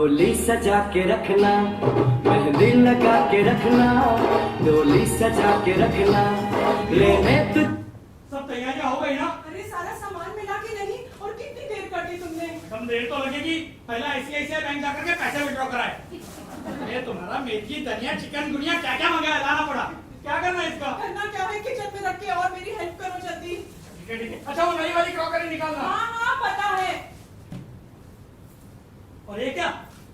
डोली सजा के रखना, मेहंदी लगा के रखना, डोली सजा के रखना, लेने तु। सब तैयारियां हो गई ना? अरे सारा सामान मिला के नहीं, और कितनी देर कर दी तुमने? कम देर तो लगेगी। पहले आईसीआईसीआई बैंक जाकर के पैसे विड्रॉ कराए। ये तुम्हारा मेथी धनिया चिकन गुनिया क्या क्या मंगाया, लाना पड़ा। क्या करना है इसका? करना क्या है, किचन में रख के और मेरी हेल्प करो जल्दी। ठीक है ठीक है। अच्छा वो नई वाली क्रॉकरी निकालना। हाँ हाँ पता है। और ये क्या,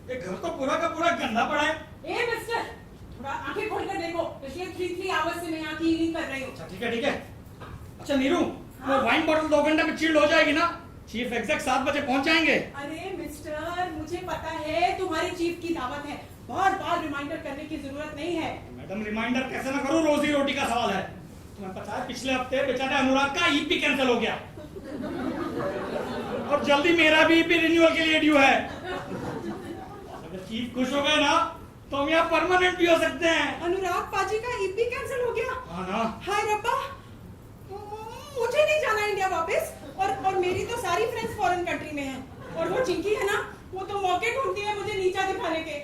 ये घर तो पूरा का पूरा गंदा पड़ा है। ए मिस्टर, थोड़ा आंखें खोल कर देखो, पिछले 3 आवर्स से मैं यहाँ क्लीनिंग कर रही हूँ। अच्छा ठीक है ठीक है। अच्छा नीरू, हाँ? वो वाइन बॉटल 2 घंटे में चिल्ड हो जाएगी ना? चीफ एग्जैक्ट 7 बजे पहुंच जाएंगे। अरे मिस्टर, मुझे पता है तुम्हारी चीफ की दावत है, बार बार रिमाइंडर करने की जरूरत नहीं है। मैडम रिमाइंडर कैसे ना करूं, रोजी रोटी का सवाल है। तुम्हें पता है पिछले हफ्ते बेचारे अनुराग का ईपी कैंसिल हो गया, और जल्दी मेरा भी ईपी रिन्यूअल के लिए ड्यू है। अगर चीफ खुश हो गए ना तो हम यहाँ परमानेंट भी हो सकते हैं। अनुराग पाजी का ईपी कैंसिल हो गया? हाँ ना। हाय रब्बा, मुझे नहीं जाना इंडिया वापस, और मेरी तो सारी फ्रेंड्स फॉरेन कंट्री में हैं, और वो चिंकी है ना, वो तो मौके ढूंढती है मुझे नीचा दिखाने के।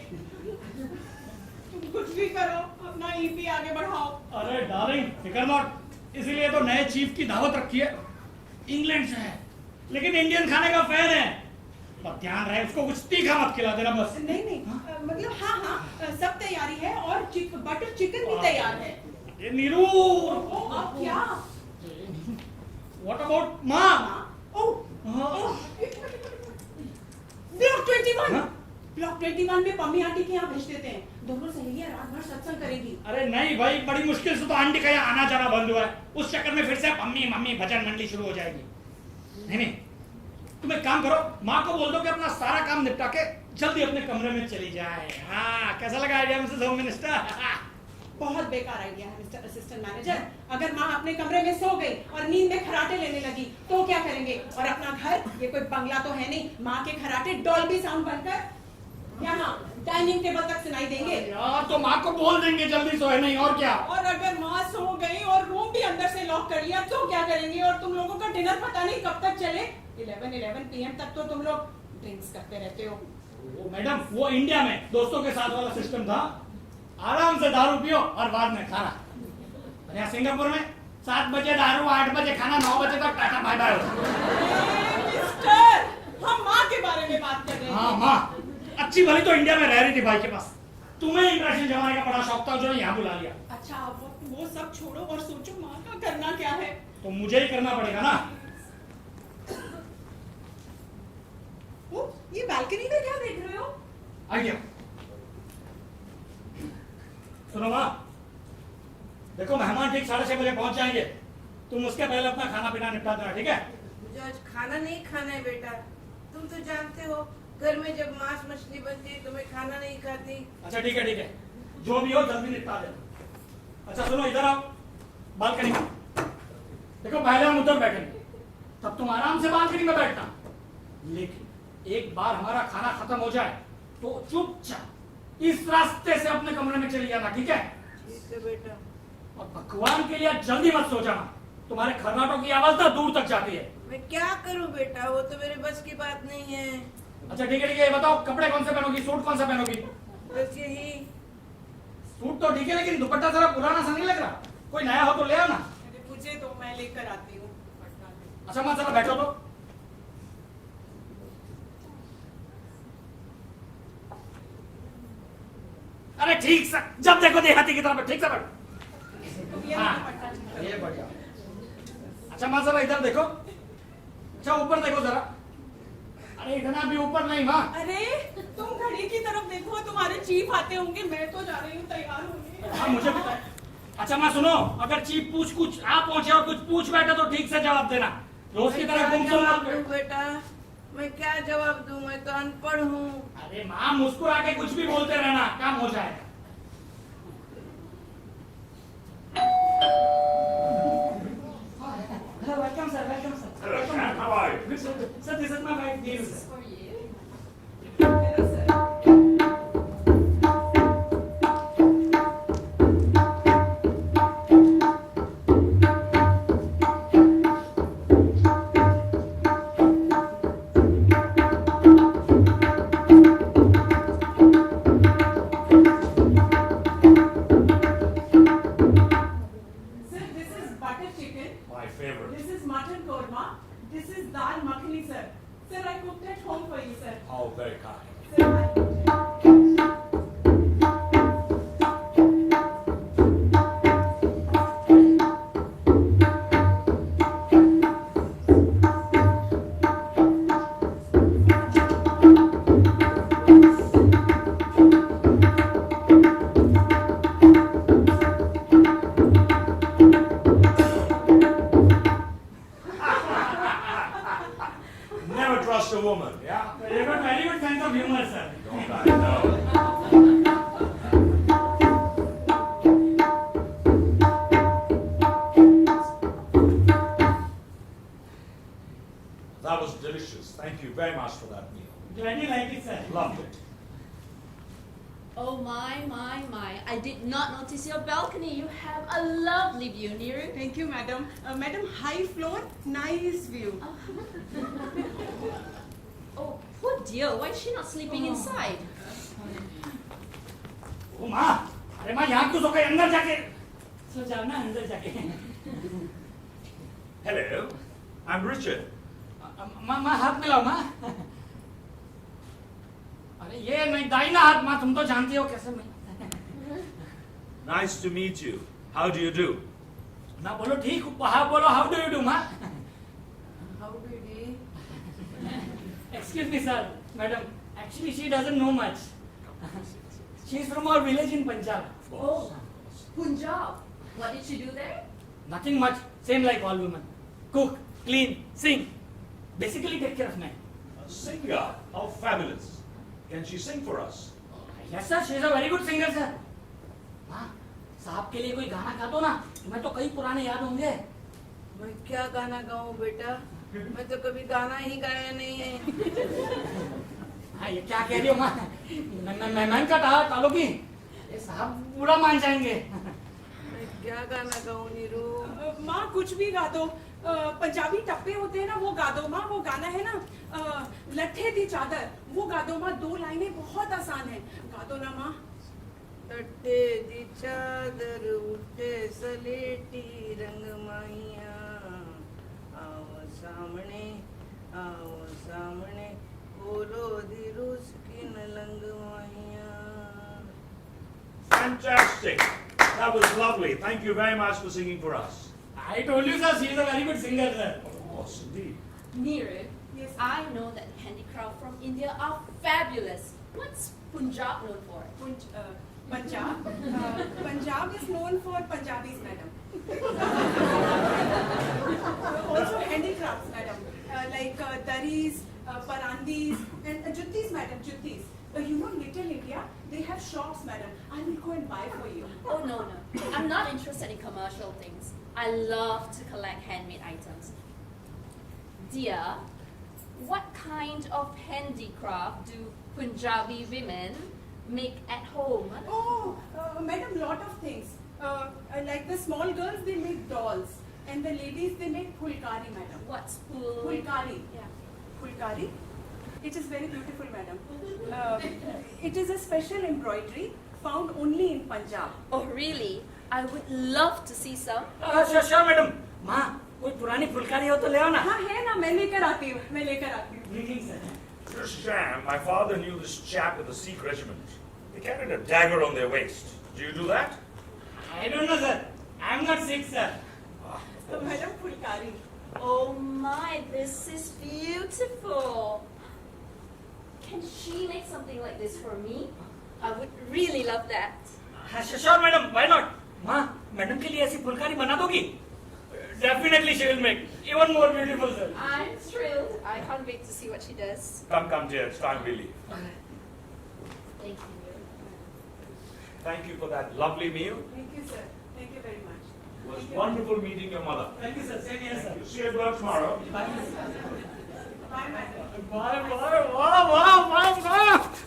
तुम कुछ भी करो, अपना ईपी आगे बढ़ाओ। अरे डार्लिंग फिकर नॉट, इसीलिए तो नए चीफ की दावत रखी है। इंग्लैंड से है लेकिन इंडियन खाने का फैन है। पर ध्यान रहे उसको कुछ तीखा मत खिला देना बस। नहीं नहीं, मतलब हाँ हाँ सब तैयारी है, और बटर चिकन भी तैयार है। ये नीरू, अब क्या? व्हाट अबाउट माँ? ब्लॉक 21। हाँ? ब्लॉक 21 में पम्मी आंटी के यहाँ भेज देते हैं, दोनों सहेलियां रात भर सत्संग करेंगी। अरे नहीं भाई, बड़ी मुश्किल से तो आंटी का यहाँ आना जाना बंद हुआ है। उस चक्कर में फिर से मम्मी मम्मी भजन मंडली शुरू हो जाएगी। नहीं नहीं, तुम एक काम करो, माँ को बोल दो कि अपना सारा काम निपटा के जल्दी अपने कमरे में चली जाए। हाँ कैसा लगा आइडिया मिसेस होम मिनिस्टर? बहुत बेकार आइडिया है मिस्टर असिस्टेंट मैनेजर। अगर माँ अपने कमरे में सो गई और नींद में खराटे लेने लगी तो क्या करेंगे? और अपना घर, ये कोई बंगला तो है नहीं, माँ के खराटे डॉल्बी साउंड बनकर यहाँ डाइनिंग टेबल तक सुनाई देंगे। यार तो माँ को बोल देंगे जल्दी सोए, नहीं और क्या। और अगर माँ सो गई और रूम भी अंदर से लॉक कर लिया तो क्या करेंगे? और तुम लोगों का डिनर पता नहीं कब तक चले, 11 PM तक तो तुम लोग ड्रिंक्स करते रहते हो। वो मैडम, वो इंडिया में दोस्तों के साथ वाला सिस्टम था, आराम से दारू पियो और बाद में खाना। और यहाँ सिंगापुर में 7 बजे दारू, 8 बजे खाना, 9 बजे तक टाटा बाय बाय। मिस्टर, हम माँ के बारे में बात कर रहे हैं। हाँ माँ अच्छी भली तो इंडिया में रह रही थी भाई के पास, तुम्हें इंप्रेशन जमाने का बड़ा शौक था जो यहाँ बुला लिया। अच्छा अब वो सब छोड़ो और सोचो माँ का करना क्या है। तो मुझे ही करना पड़ेगा ना। वो ये बालकनी में क्या देख रहे हो? आइडिया सुनो माँ, देखो मेहमान ठीक 6:30 बजे पहुंच जाएंगे, तुम उसके पहले अपना खाना पीना निपटा देना, ठीक है? मुझे आज खाना नहीं खाना है बेटा, तुम तो जानते हो घर में जब मांस मछली बनती है तो मैं खाना नहीं खाती। अच्छा ठीक है, जो भी हो जल्दी निपटा देना। अच्छा सुनो इधर आओ, बालकनी में देखो, पहले हम उधर बैठेंगे, तब तुम आराम से बालकनी में बैठना, लेकिन एक बार हमारा खाना खत्म हो जाए तो चुपचाप इस रास्ते से अपने कमरे में चली जाना, ठीक है? ठीक है बेटा। और भगवान के लिए जल्दी मत सो जाना, तुम्हारे खर्राटों की आवाज तो दूर तक जाती है। मैं क्या करूं बेटा, वो तो मेरे बस की बात नहीं है। अच्छा ठीक है, ये बताओ कपड़े कौन से पहनोगी, सूट कौन सा पहनोगी? बस यही। सूट तो ठीक है लेकिन दुपट्टा जरा पुराना सा नहीं लग रहा, कोई नया हो तो ले आओ ना। अरे मुझे तो मैं लेकर आती हूँ। अच्छा माँ जरा बैठो तो। अरे ठीक सा, जब देखो देहाती की तरफ ठीक से बैठो। हाँ ये बढ़िया। अच्छा माँ जरा इधर देखो, अच्छा ऊपर देखो जरा। अरे इतना भी ऊपर नहीं माँ। अरे तुम घड़ी की तरफ देखो, तुम्हारे चीफ आते होंगे, मैं तो जा रही हूँ तैयार होने। हाँ मुझे पता है। अच्छा माँ सुनो, अगर चीफ पूछ कुछ आप पहुंचे और कुछ पूछ बैठे तो ठीक से जवाब देना, रोज की तरह मैं क्या गुमसुम जवाब मत दूं बेटा, मैं क्या जवाब दूं, मैं तो अनपढ़ हूँ। अरे माँ मुस्कुरा के कुछ भी बोलते रहना, काम हो जाएगा। Welcome sir, welcome sir. Hello, Sam. How are you? Good sir. Sir, this is my wife, Dev sir. For you. Hello, sir. butter chicken. My favorite. This is mutton korma. This is dal makhani, sir. Sir, I cooked at home for you, sir. Oh, very kind. Sir, Never trust a woman, yeah? You got very good sense of humor, sir. Don't I know? That was delicious. Thank you very much for that meal. Glad you like it, sir. Loved it. Oh my. I did not notice your balcony. You have a lovely view, Niru. thank you, madam. Madam, high floor, nice view. Oh, poor dear. Why is she not sleeping inside? ओ माँ, अरे माँ यहाँ क्यों सो गई? अंदर जाके सो जाओ ना, अंदर जाके। Hello, I'm Richard. माँ हाथ मिलाओ माँ। अरे ये नहीं, दाहिना हाथ माँ, तुम तो जानती हो कैसे मैं। Nice to meet you. How do you do? ना बोलो ठीक, हाँ बोलो how do you do माँ? How do you do? Excuse me, sir, madam. Actually, she doesn't know much. She's from our village in Punjab. Oh, Punjab. What did she do there? Nothing much, same like all women. Cook, clean, sing. Basically take care of men. A singer. How fabulous. Can she sing for us? Yes, sir, she is a very good singer, sir. हाँ, साहब के लिए कोई गाना गा दो ना, तुम्हें तो कई पुराने याद होंगे। मैं क्या गाना गाऊं बेटा? मैं तो कभी गाना ही गाया नहीं है। हाँ, ये क्या कह रही हो माँ? मेहमान का टालो की, ये साहब बुरा मान जाएंगे। मैं क्या गाना गाऊं नीरू? माँ कुछ भी गा दो। पंजाबी टप्पे होते हैं ना, वो गा दो माँ। वो गाना है ना, लट्ठे दी चादर, वो गा दो माँ। 2 लाइनें बहुत आसान है, गा दो ना माँ। लट्ठे दी चादर उठे सलेटी रंग माइया, आओ सामने बोलो दी रूस की नलंग माइया। Fantastic. That was lovely. Thank you very much for singing for us. I told you, sir, she is a very good singer, sir. Yes, indeed. Niru, Yes. I know that handicraft from India are fabulous. What's Punjab known for? Punjab. Punjab is known for Punjabis, madam. Also handicrafts, madam. Like daris, parandis, and juttis, madam, juttis. You know, Little India, they have shops, madam. I will go and buy for you. Oh, no. I'm not interested in commercial things. I love to collect handmade items. Dear, what kind of handicraft do Punjabi women make at home? Oh, madam, lot of things. Like the small girls, they make dolls. And the ladies, they make pulkari, madam. What's Pulkari. Yeah. Pulkari. It is very beautiful, madam. It is a special embroidery found only in Punjab. Oh, really? I would love to see some. Sure, madam. माँ, कोई पुरानी फुलकारी हो तो ले आओ ना। हाँ है ना, मैं लेकर आती हूँ, मैं लेकर आती हूँ। Greetings, sir. Just Sam, my father knew this chap with the Sikh regiment. They carried a dagger on their waist. Do you do that? I don't know, sir. I'm not sick, sir. तो madam Phulkari. Oh my, this is beautiful. Can she make something like this for me? I would really love that. हाँ, sure, madam. Why not? माँ, madam के लिए ऐसी फुलकारी बना दोगी? Definitely she will make even more beautiful, sir. I'm thrilled. I can't wait to see what she does. Come, dear. It's time we leave. Thank you. Thank you for that lovely meal. Thank you, sir. Thank you very much. It was wonderful meeting your mother. Thank you, sir. Same here, sir. You see you at work tomorrow. Bye, madam. वाह!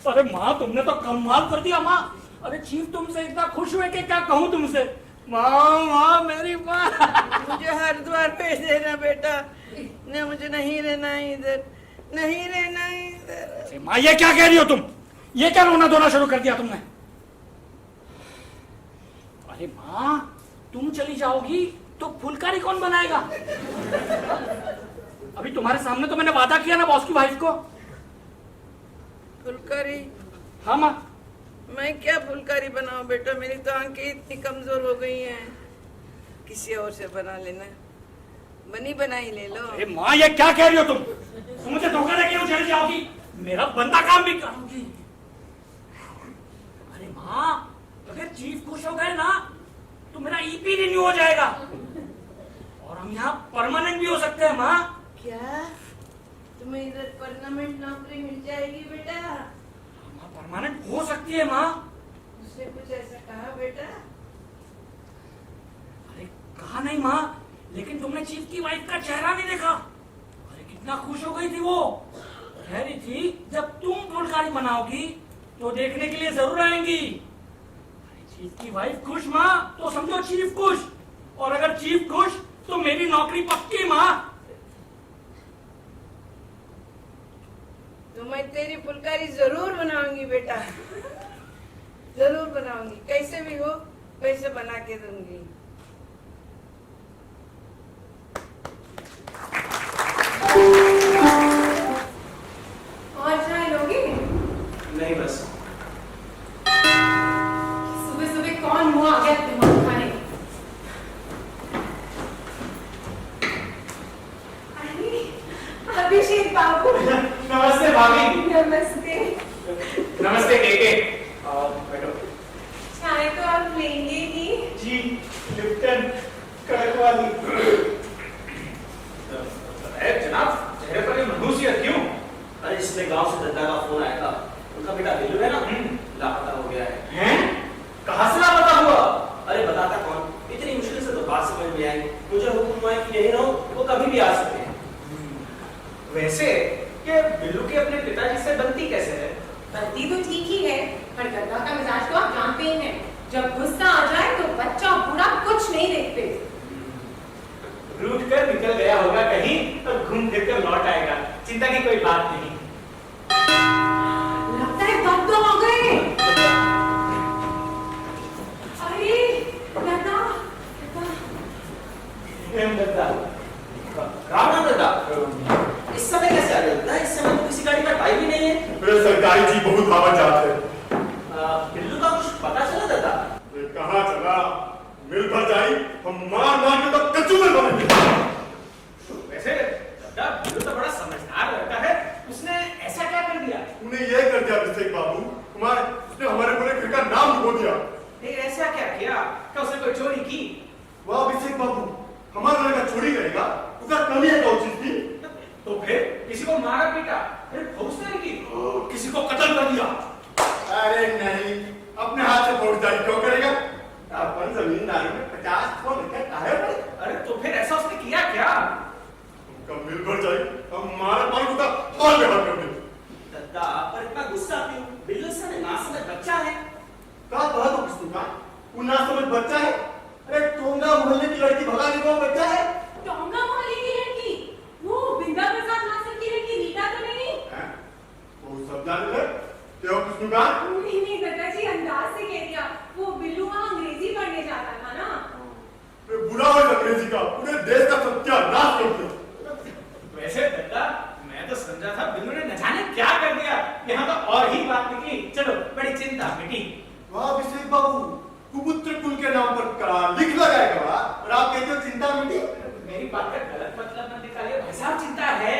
अरे माँ, तुमने तो कमाल कर दिया माँ। अरे चीफ तुमसे इतना खुश हुए कि क्या कहूँ तुमसे। माँ मेरी माँ। मुझे हरिद्वार भेज देना बेटा। न मुझे नहीं रहना इधर, नहीं रहना इधर। माँ, ये क्या कह रही हो तुम? ये क्या रोना धोना शुरू कर दिया तुमने? अरे माँ, तुम चली जाओगी तो फुलकारी कौन बनाएगा? अभी तुम्हारे सामने तो मैंने वादा किया ना बॉस की वाइफ को। फुलकारी? हाँ माँ। मैं क्या फुलकारी बनाऊं बेटा, मेरी तो आंखें इतनी कमजोर हो गई हैं। किसी और से बना लेना, बनी बनाई ले लो। अरे माँ ये क्या कह रही हो तुम मुझे धोखा देके क्यों चली जाओगी? मेरा बंदा काम भी करोगी? अरे माँ अगर चीफ खुश हो गए ना तो मेरा ईपी रिन्यू हो जाएगा और हम यहाँ परमानेंट भी हो सकते हैं माँ। क्या तुम्हें इधर परमानेंट नौकरी मिल जाएगी बेटा? माँ परमानेंट हो सकती है माँ। उसने कुछ ऐसा कहा बेटा? अरे कहा नहीं माँ, लेकिन तुमने चीफ की वाइफ का चेहरा नहीं देखा? अरे कितना खुश हो गई थी वो। कह रही थी जब तुम फुलकारी बनाओगी तो देखने के लिए जरूर आएंगी। अरे चीफ की वाइफ खुश माँ तो समझो चीफ खुश, और अगर चीफ खुश तो मेरी नौकरी पक्की माँ। तो मैं तेरी फुलकारी जरूर बनाऊंगी बेटा, जरूर बनाऊंगी। कैसे भी हो वैसे बना के दूंगी। और चाय लोगे? नहीं बस। सुबह सुबह कौन मुंह आ गया दिमाग खाने? अरे अभिषेक बाबू। नमस्ते भाभी। नमस्ते। नमस्ते केके। आओ बैठो। चाय तो आप लेंगे ही? जी लिप्टन कड़क वाली। जनाब चेहरे पर ये मनहूसियत क्यों? अरे इसमें गांव से दद्दा का फोन आया था, उनका बेटा बिल्लू है ना लापता हो गया है। हैं? कहाँ से लापता हुआ? अरे बताता कौन, इतनी मुश्किल से तो बात समझ में आई। मुझे हुक्म हुआ है कि यही रहो, वो कभी भी आ सकते हैं। वैसे ये बिल्लू के अपने पिताजी से बनती कैसे है? बनती तो ठीक ही है, पर दद्दा का मिजाज तो आप जानते ही हैं। जब गुस्सा आ जाए तो बच्चा बूढ़ा कुछ नहीं देखते। रूठ कर निकल गया होगा कहीं, तब घूम फिर कर लौट आएगा, चिंता की कोई बात नहीं। लगता है दम तो आ गए। अरे दद्दा, राम दद्दा, इस समय कैसे आ गया? इस समय तो किसी गाड़ी का टाइम ही नहीं है। मेरे सरकारी जी बहुत आवाज जाते हैं। बिल्लू का कुछ पता चला दद्दा? कहाँ चला? मिल भर जाई, हम मार मार के तो कच्चू में बनेंगे। वैसे दद्दा बिल्लू तो बड़ा समझदार लड़का है, उसने ऐसा क्या कर दिया? तूने ये कर दिया अभिषेक बाबू, उसने हमारे पूरे घर का नाम डुबो दिया। नहीं ऐसा क्या किया? क्या उसने कोई चोरी की? वाह अभिषेक बाबू, हमारा लड़का चोरी करेगा? उसका कमी है क्या चीज की? तो फिर किसी को मारा पीटा, फिर फौजदारी की, किसी को कत्ल कर दिया? अरे नहीं, अपने हाथ से फौजदारी क्यों करेगा? अपन जमींदारी में 50 को लेकर काहे पर? अरे तो फिर ऐसा उसने किया क्या? उनका मिल भर जाए, हम मारे मार का हाल बेहाल कर देंगे। दद्दा पर इतना गुस्सा क्यों? बिल्लू से ना समझ बच्चा है। कहा तो किसने कहा? वो ना समझ बच्चा है? अरे टोंगा मोहल्ले की लड़की भगाने को बच्चा है? टोंगा मोहल्ले की लड़की? वो बिंदा प्रसाद मास्टर की लड़की रीटा तो नहीं? वो सब जाने लगे, क्या किसने कहा? नहीं दद्दा जी, अंदाज से कह दिया। वो बिल्लू वहाँ अंग्रेजी पढ़ने जाता था ना। बुरा हो अंग्रेजी का, पूरे देश का सत्यानाश कर दिया। वैसे दद्दा मैं तो समझा था बिल्लू ने न जाने क्या कर दिया, यहाँ तो और ही बात निकली। चलो बड़ी चिंता मिटी। वाह अभिषेक बाबू, कुपुत्र कुल के नाम पर करा लिख लगाएगा वाह, और आप कहते हो चिंता मिटी? मेरी बात का गलत मतलब न निकालिए भाई साहब, चिंता है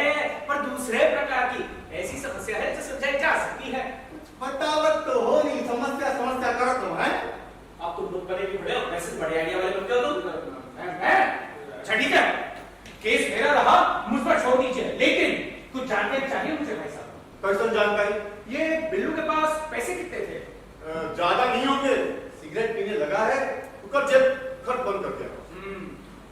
पर दूसरे प्रकार की। ऐसी समस्या है जो सुलझाई जा सकती है। बतावत तो हो नहीं, समस्या समस्या करो तुम है। आप तुम लोग बड़े भी बड़े और वैसे बड़े आइडिया वाले लोग क्यों तुम? अच्छा ठीक है, केस मेरा रहा, मुझ पर छोड़ दीजिए, लेकिन कुछ जानकारी चाहिए मुझे भाई साहब। कैसन जानकारी? ये बिल्लू के पास पैसे कितने थे? ज्यादा नहीं होंगे, सिगरेट पीने लगा है, उसका जेब खर्च बंद कर दिया।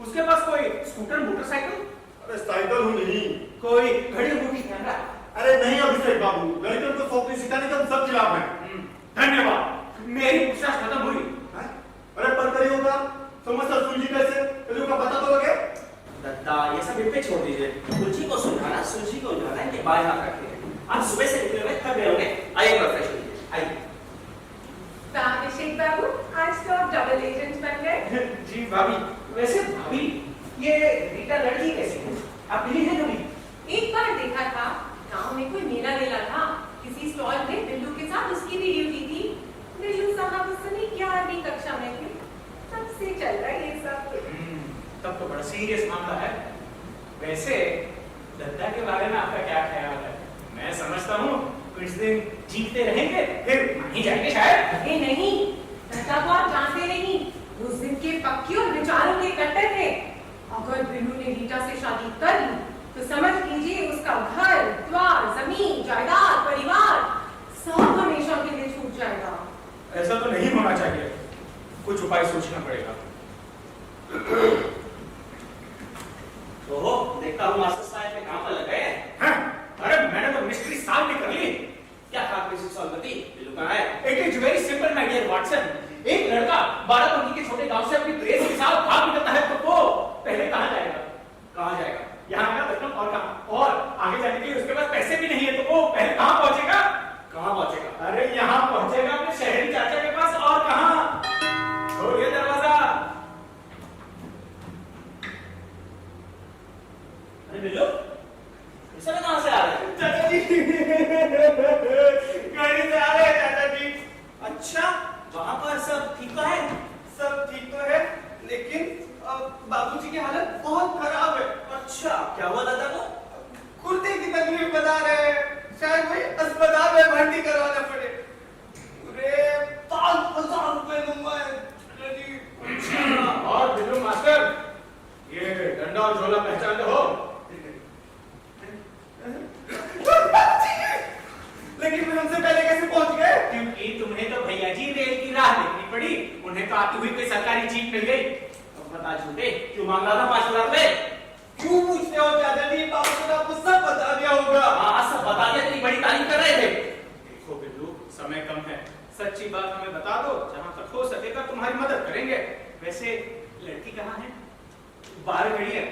उसके पास कोई स्कूटर मोटरसाइकिल? अरे साइकिल हूँ नहीं, कोई घड़ी अंगूठी कैमरा? अरे नहीं अभिषेक बाबू, लड़कियों को शौक नहीं सिखाने के हम सब खिलाफ हैं। धन्यवाद, मेरी पूछताछ खत्म हुई। अरे पर करिए होगा, समस्या सुलझी कैसे? करिए का पता तो लगे। दद्दा ये सब इन पे छोड़ दीजिए, सुलझी को सुलझाना, सुलझी को उलझाना इनके बाएं हाथ रखिए। आप सुबह से निकले हुए थक गए होंगे, आइए रिफ्रेश कीजिए, आइए। अभिषेक बाबू, आज तो आप डबल एजेंट बन गए। जी भाभी, वैसे भाभी ये रीटा लड़की कैसी है? आप मिली है कभी? एक बार देखा था, गांव में कोई मेला वेला था, किसी स्टॉल में बिल्लू के साथ उसकी भी ड्यूटी थी। बिल्लू साहब उस समय 11वीं कक्षा में थे, तब से चल रहा है ये सब। तब तो बड़ा सीरियस मामला है। वैसे दत्ता के बारे में आपका क्या ख्याल है? मैं समझता हूँ कुछ दिन जीते रहेंगे, फिर नहीं जाएंगे शायद। अरे नहीं, दत्ता को आप जानते नहीं, उस दिन के पक्के और विचारों के कट्टर थे। अगर बिल्लू ने रीटा से शादी कर ली तो समझ लीजिए उसका घर द्वार जमीन जायदाद परिवार सब हमेशा के लिए छूट जाएगा। ऐसा तो नहीं होना चाहिए, कुछ उपाय सोचना पड़ेगा। तो देखता हूँ मास्टर साहब के काम पर लग गए हैं। अरे मैंने तो मिस्ट्री सॉल्व भी कर ली। क्या था मिस्ट्री सॉल्व करती? बिल्लू कहाँ है? It is very simple my dear Watson. एक लड़का 12 पंक्ति के छोटे गांव से अपनी प्रेस के साथ भाग निकलता है तो वो पहले कहाँ जाएगा? कहाँ जाएगा? यहाँ का दर्शन और कहाँ? और आगे जाने के लिए उसके पास पैसे भी नहीं है तो वो पहले कहाँ पहुंचेगा? कहाँ पहुंचेगा? अरे यहाँ पहुंचेगा अपने शहरी चाचा के पास, और कहाँ? खोलिए दरवाजा। अरे बिल्लू, इस समय कहाँ से आ रहे हैं? चाचा जी गाड़ी से आ रहे हैं चाचा जी। अच्छा, वहाँ पर सब ठीक तो है? सब ठीक तो है, लेकिन बाबूजी की हालत बहुत खराब है। अच्छा, क्या हुआ दादा को? गुर्दे की तकलीफ बता रहे हैं, शायद वही अस्पताल में भर्ती करवाना पड़े। पूरे 5,000 रुपए लूंगा जी। अच्छा, और बिल्लू मास्टर, ये डंडा और झोला पहचानते हो? लेकिन फिर हमसे पहले कैसे पहुंच गए? क्योंकि तुम्हें तो भैया जी रेल की राह देखनी पड़ी, उन्हें तो आती हुई कोई सरकारी जीप मिल गई। अब बता झूठे, क्यों मांगा था 5,000 रुपए? क्यों पूछते हो चाचा जी? बाबू ने आपको सब बता दिया होगा। हाँ, सब बता दिया, इतनी बड़ी तारीफ कर रहे थे। देखो बिल्लू, समय कम है, सच्ची बात हमें बता दो, जहां तक हो सकेगा तुम्हारी मदद करेंगे। वैसे लड़की कहाँ है? बाहर खड़ी है,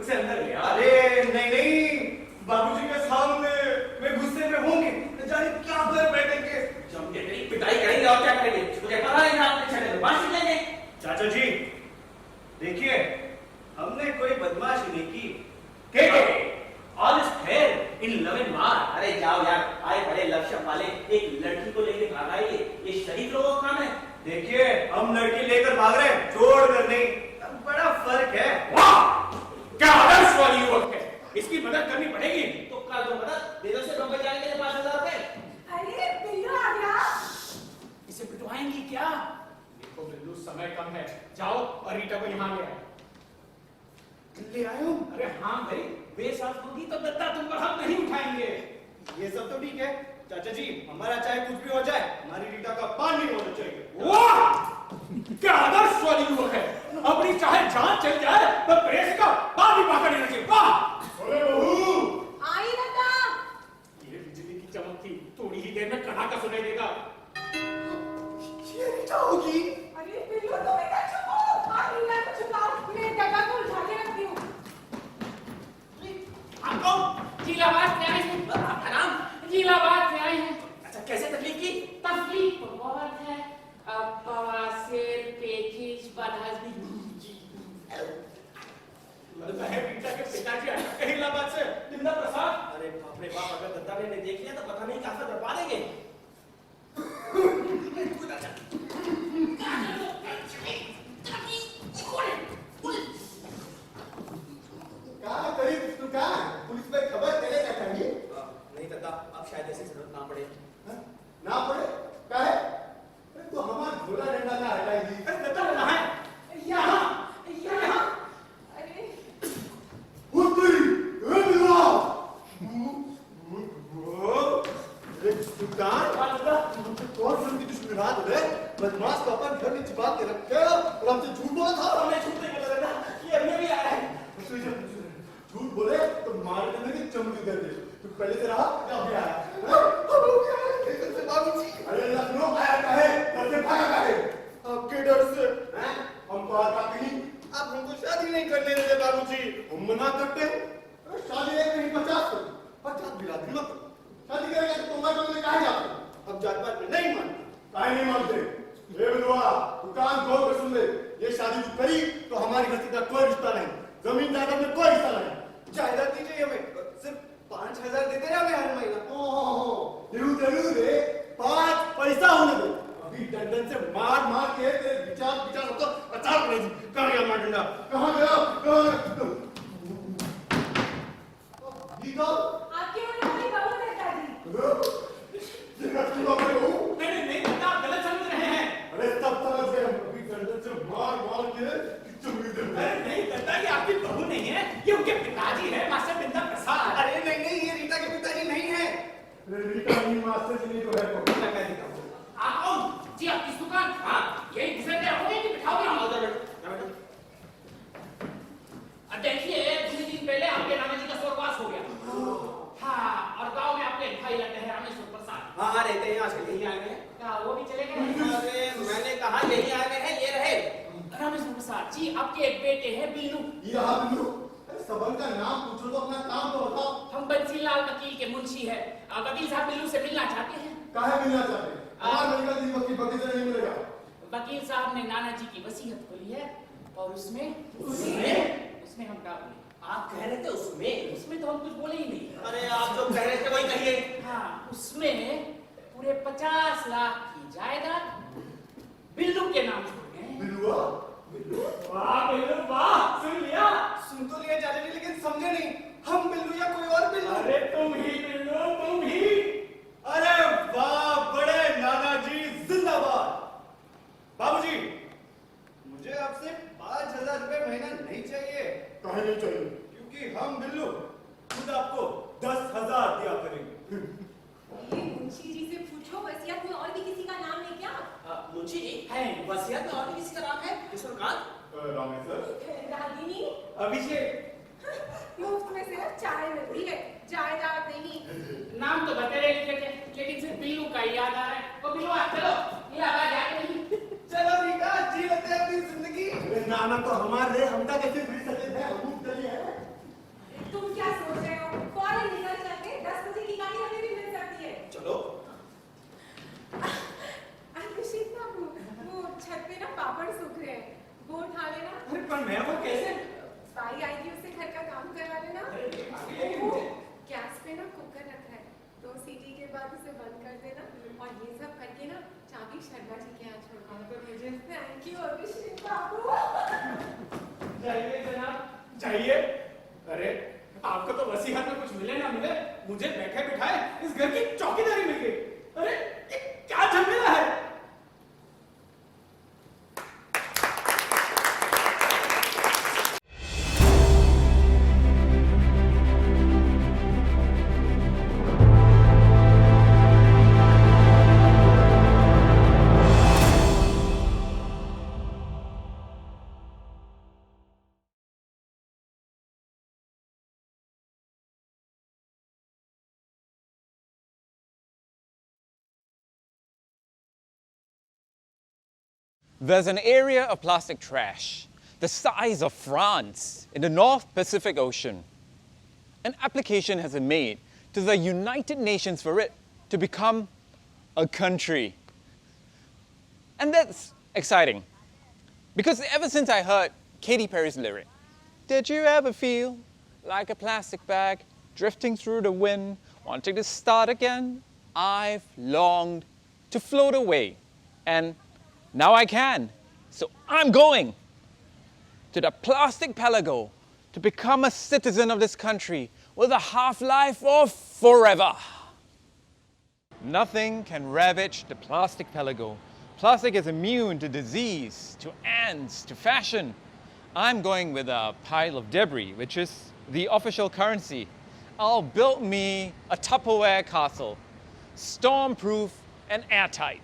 उसे अंदर ले आओ। अरे नहीं, बाबूजी के सामने वे गुस्से में होंगे, न जाने क्या कर बैठेंगे। जम के तेरी पिटाई करेंगे और क्या करेंगे? मुझे पता है ना, आपने छड़े में बांध लेंगे। चाचा जी देखिए, हमने कोई बदमाशी नहीं की। All is fair in love and वार। अरे जाओ यार, आए बड़े लक्ष्य वाले एक लड़की को लेकर भाग आइए, ये शरीफ लोगों का काम है। देखिए, हम लड़की लेकर भाग रहे हैं, छोड़ कर नहीं, बड़ा फर्क है। वाह, क्या आदर्श वाली युवक है, इसकी मदद करनी पड़ेगी। तो कर दो मदद, दे दो से बम्बई जाने के लिए 5,000 रुपए। अरे बिल्लू आ गया। इसे पिटवाएंगी क्या? देखो बिल्लू, समय कम है, जाओ और रीटा को यहाँ ले आओ। ले आयो? अरे हाँ भाई, बेसाथ होगी तो दत्ता तुम पर हम नहीं उठाएंगे। ये सब तो ठीक है चाचा जी, हमारा चाहे कुछ भी हो जाए, हमारी रीटा का पान नहीं होना चाहिए। वाह, क्या आदर्श वाली युवक है, अपनी चाहे जान चल जाए तो प्रेस का पान भी पाकर लेना चाहिए। वाह, अरे बहू, आई दत्ता। ये बिजली की चमक थी, थोड़ी ही देर में कड़ाका सुनाई देगा। ये रीटा होगी। अरे बिल्लू, तुम इधर छुपो, आप रीटा को छुपाओ, मैं दत्ता को उठा के रखती हूँ। आप कौन? जिलाबाद से आए हैं। आपका नाम? जिलाबाद से आए हैं। अच्छा, कैसे तकलीफ की? तकलीफ तो बहुत है, अब बवासीर, पेचिश, बदहजमी। लगता है रीटा के पिताजी अटक गए इलाहाबाद से। जिंदा प्रसाद। अरे बाप रे बाप, अगर दत्ता ने देख लिया तो पता नहीं कहां से दबा देंगे। कहाँ करीब तू कहाँ? पुलिस में खबर देने का चाहिए। नहीं दत्ता, अब शायद ऐसी जरूरत ना पड़े। ना पड़े? क्या है? तो हमारा झोला डंडा ना हटाएगी। अरे दत्ता कहाँ है? यहाँ, यहाँ। अरे उत्तरी, सुल्तान, कौन सी दुश्मनी बात है? बदमाश को अपन घर में छिपा के रखे और हमसे झूठ बोला था। हमें छूट नहीं बोला दत्ता, ये अभी भी आ रहा है। झूठ बोले तो मार देने की चमड़ी दे दे। तू पहले से रहा या अभी आया? अरे लखनऊ आया का है, घर से भागा का है। आपके डर से हम तो आता नहीं। आप हमको शादी नहीं करने देते बाबूजी, हम मना करते हैं। शादी एक नहीं 50 भी रात मत शादी करेगा तो तुम्हारे बदले कहाँ जाते? अब जात पात में नहीं मानते। काहे नहीं मानते? ये विधवा, तू कान खोल कर सुन ले। ये शादी तू करी तो हमारी गलती का कोई रिश्ता नहीं, जमीन जायदाद में कोई हिस्सा नहीं। जायदाद की चाहिए हमें, सिर्फ 5,000 देते रहे हमें हर महीना। ओह जरूर रे, 5 पैसा होने दो। अभी डंडन से मार मार के तेरे विचार तो अचार नहीं। कहाँ गया मार डंडा, कहाँ गया? आपके होने वाली बहू है दादी। नहीं आप गलत समझ रहे हैं। अरे तब समझ गए, अभी डंडन से मार मार के नहीं दत्ता, ये आपकी बहू नहीं है, ये उनके पिताजी है, मास्टर बिंदा प्रसाद। अरे नहीं, ये रीता के पिताजी नहीं है। रीता नहीं, मास्टर जी जो है वो लगा देता हूँ। आप कौन जी? आपकी दुकान? हाँ, यही डिजाइन रखोगे कि बिठाओगे? अब देखिए, कुछ दिन पहले आपके नाना जी का स्वर्गवास हो गया। हाँ, और गांव में आपके भाई रहते हैं रामेश्वर प्रसाद। हाँ रहते हैं, आजकल यही आए हैं। क्या वो भी चले गए? अरे मैंने कहा यही आए हैं, ये रहे। रामेश्वर प्रसाद जी, आपके एक बेटे हैं बिल्लू। ये रहा बिल्लू। अरे सबन का नाम पूछो तो अपना काम तो बताओ। हम बंसीलाल वकील के मुंशी है। वकील साहब बिल्लू से मिलना चाहते हैं। काहे मिलना चाहते हैं? हमारा मेडिकल जी वकील से नहीं मिलेगा। वकील साहब ने नाना जी की वसीयत खोली है और उसमें हम क्या बोले? आप कह रहे थे उसमें तो हम कुछ बोले ही नहीं। अरे आप जो कह रहे थे वही कहिए। हाँ, उसमें पूरे 50 लाख की जायदाद बिल्लू के नाम छोड़ गए। बिल्लू वाह बिल्लू वाह, सुन लिया? सुन तो लिया चाचा जी, लेकिन समझे नहीं, हम बिल्लू या कोई और बिल्लू? अरे तुम ही बिल्लू, तुम ही। अरे वाह, बड़े नाना जी जिंदाबाद। बाबूजी, मुझे आपसे 5,000 रुपए महीना नहीं चाहिए। काहे नहीं चाहिए? क्योंकि हम बिल्लू खुद आपको 10,000 दिया करेंगे। ये मुंशी जी से पूछो, वसीयत में और भी किसी का नाम है क्या? मुंशी जी है, वसीयत में और भी किसी का नाम है? किशोरकांत, रामेश्वर, रागिनी, अभिषेक। मुफ्त में सिर्फ चाय मिलती है, जायदाद नहीं। नाम तो बतेरे लिखे थे, लेकिन सिर्फ बिल्लू का ही याद आ रहा है। वो बिल्लू चलो, ये आवाज आ रही। चलो रीता, जी लेते हैं अपनी जिंदगी। अरे नाना तो हमारे, हम तक कैसे मिल सकते हैं? हम चले हैं। तुम क्या सोच रहे हो? फौरन निकल चलते, 10 बजे की गाड़ी हमें भी मिल सकती है। चलो। अभिषेक बाबू, वो छत पे ना पापड़ सूख रहे हैं, वो उठा लेना। अरे पर मैं वो कैसे? भाई आई थी, उससे घर का काम करवा लेना। गैस पे ना कुकर रखा है, 2 सीटी के बाद उसे बंद कर देना और ये सब करके ना चाबी शर्मा जी के यहाँ छोड़ देना। थैंक यू अभिषेक बाबू। जाइए जनाब, जाइए। अरे आपको तो वसीयत में कुछ मिले ना मिले, मुझे बैठे बिठाए इस घर की चौकीदारी मिल गई। अरे ये क्या झमेला है? There's an area of plastic trash the size of France in the North Pacific Ocean. An application has been made to the United Nations for it to become a country. And that's exciting because ever since I heard Katy Perry's lyric, "Did you ever feel like a plastic bag drifting through the wind, wanting to start again?" I've longed to float away, and now I can. So I'm going to the plastic pelago to become a citizen of this country with a half-life of forever. Nothing can ravage the plastic pelago. Plastic is immune to disease, to ants, to fashion. I'm going with a pile of debris, which is the official currency. I'll build me a Tupperware castle, storm-proof and airtight.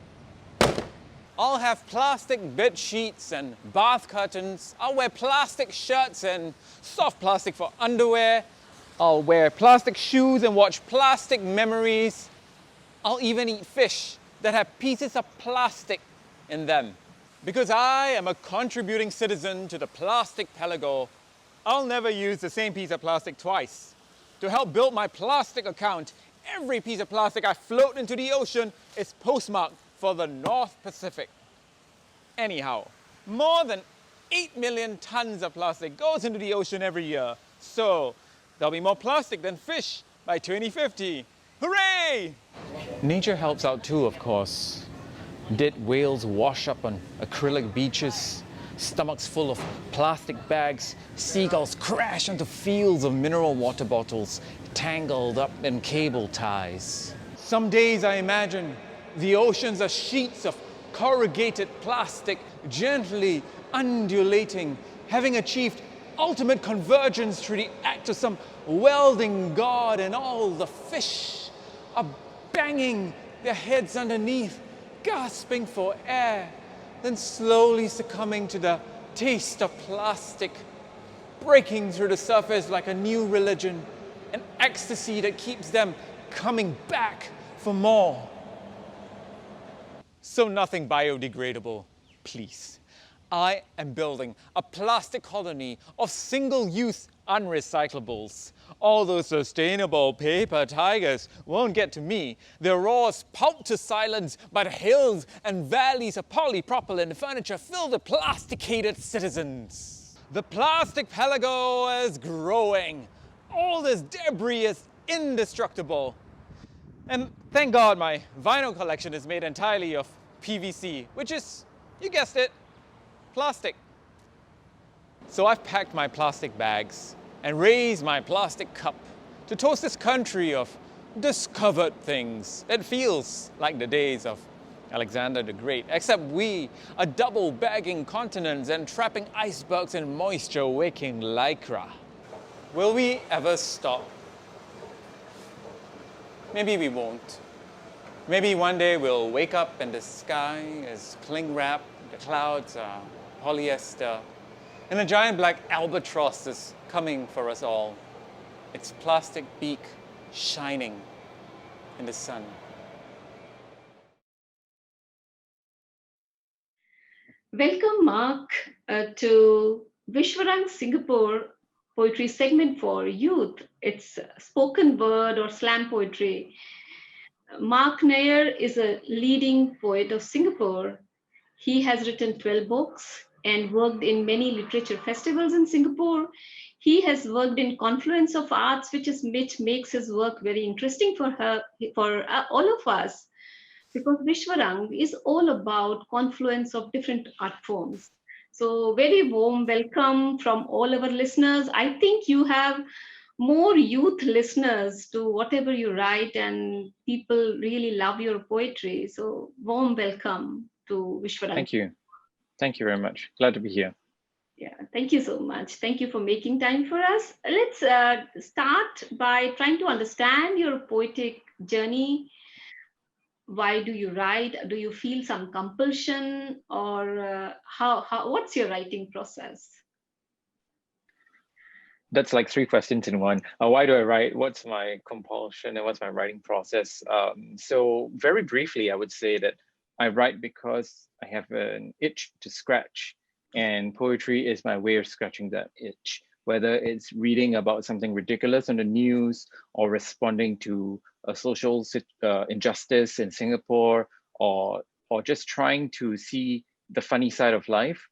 I'll have plastic bed sheets and bath curtains. I'll wear plastic shirts and soft plastic for underwear. I'll wear plastic shoes and watch plastic memories. I'll even eat fish that have pieces of plastic in them. Because I am a contributing citizen to the plastic pelago, I'll never use the same piece of plastic twice. To help build my plastic account, every piece of plastic I float into the ocean is postmarked for the North Pacific. Anyhow, more than 8 million tons of plastic goes into the ocean every year. So there'll be more plastic than fish by 2050. Hooray! Nature helps out too, of course. Dead whales wash up on acrylic beaches, stomachs full of plastic bags, seagulls crash onto fields of mineral water bottles tangled up in cable ties. Some days I imagine the oceans are sheets of corrugated plastic gently undulating, having achieved ultimate convergence through the act of some welding god, and all the fish are banging their heads underneath, gasping for air, then slowly succumbing to the taste of plastic, breaking through the surface like a new religion, an ecstasy that keeps them coming back for more. So nothing biodegradable, please. I am building a plastic colony of single-use unrecyclables. All those sustainable paper tigers won't get to me. Their roars pulped to silence by the hills and valleys of polypropylene furniture filled with plasticated citizens. The plastic pelago is growing. All this debris is indestructible. And thank God my vinyl collection is made entirely of PVC, which is, you guessed it, plastic. So I've packed my plastic bags and raised my plastic cup to toast this country of discovered things. It feels like the days of Alexander the Great, except we are double bagging continents and trapping icebergs in moisture-waking lycra. Will we ever stop? Maybe we won't. Maybe one day we'll wake up and the sky is cling wrap, the clouds are polyester, and a giant black albatross is coming for us all. Its plastic beak shining in the sun. Welcome, Mark, to Vishwarang Singapore poetry segment for youth. It's spoken word or slam poetry. Mark Nair is a leading poet of Singapore. He has written 12 books and worked in many literature festivals in Singapore. He has worked in confluence of arts, which makes his work very interesting for all of us, because Vishwarang is all about confluence of different art forms. So very warm welcome from all our listeners. I think you have more youth listeners to whatever you write, and people really love your poetry. So warm welcome to Vishwarang. Thank you. Thank you very much. Glad to be here. Yeah, thank you so much. Thank you for making time for us. Let's start by trying to understand your poetic journey. Why do you write? Do you feel some compulsion, or what's your writing process? That's like 3 questions in one. Why do I write? What's my compulsion and what's my writing process? So very briefly, I would say that I write because I have an itch to scratch, and poetry is my way of scratching that itch, whether it's reading about something ridiculous on the news or responding to a social injustice in Singapore, or just trying to see the funny side of life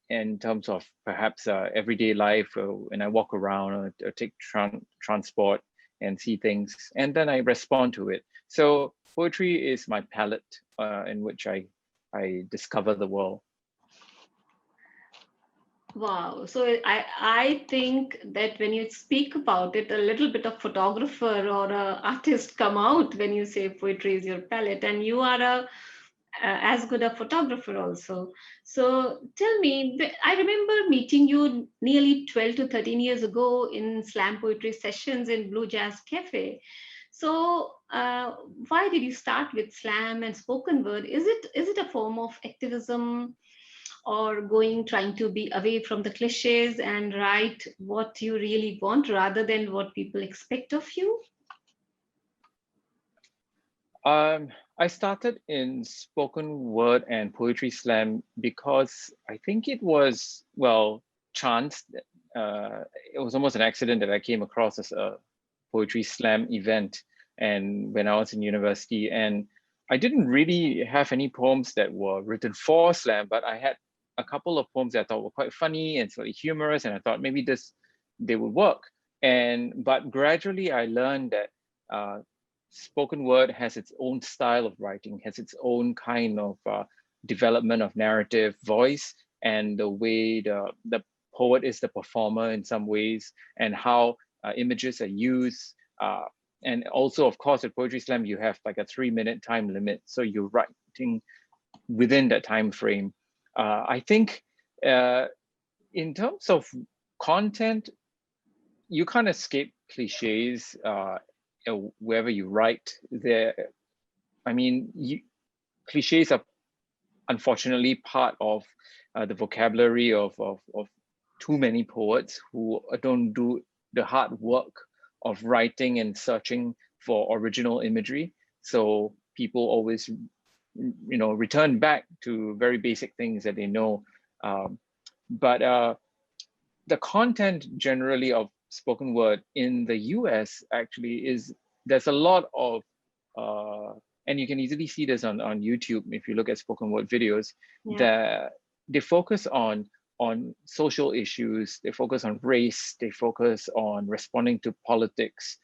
in terms of perhaps everyday life when I walk around or take transport and see things, and then I respond to it. So poetry is my palette in which I discover the world. Wow. So I think that when you speak about it, a little bit of photographer or an artist come out when you say poetry is your palette, and you are as good a photographer also. So tell me, I remember meeting you nearly 12 to 13 years ago in slam poetry sessions in Blue Jazz Cafe. So why did you start with slam and spoken word? Is it a form of activism, or trying to be away from the cliches and write what you really want rather than what people expect of you? I started in spoken word and poetry slam because I think it was, well, chance. It was almost an accident that I came across as a poetry slam event, and when I was in university, and I didn't really have any poems that were written for slam, but I had a couple of poems that I thought were quite funny and slightly humorous, and I thought maybe they would work. But gradually I learned that spoken word has its own style of writing, has its own kind of development of narrative voice, and the way the poet is the performer in some ways, and how images are used. And also, of course, at Poetry Slam, you have like a 3-minute time limit. So you're writing within that time frame. I think in terms of content, you can't escape cliches wherever you write. Cliches are unfortunately part of the vocabulary of too many poets who don't do the hard work of writing and searching for original imagery. So people always, return back to very basic things that they know. But the content generally of spoken word in the US actually there's a lot of, and you can easily see this on YouTube if you look at spoken word videos, that they focus on social issues, they focus on race, they focus on responding to politics.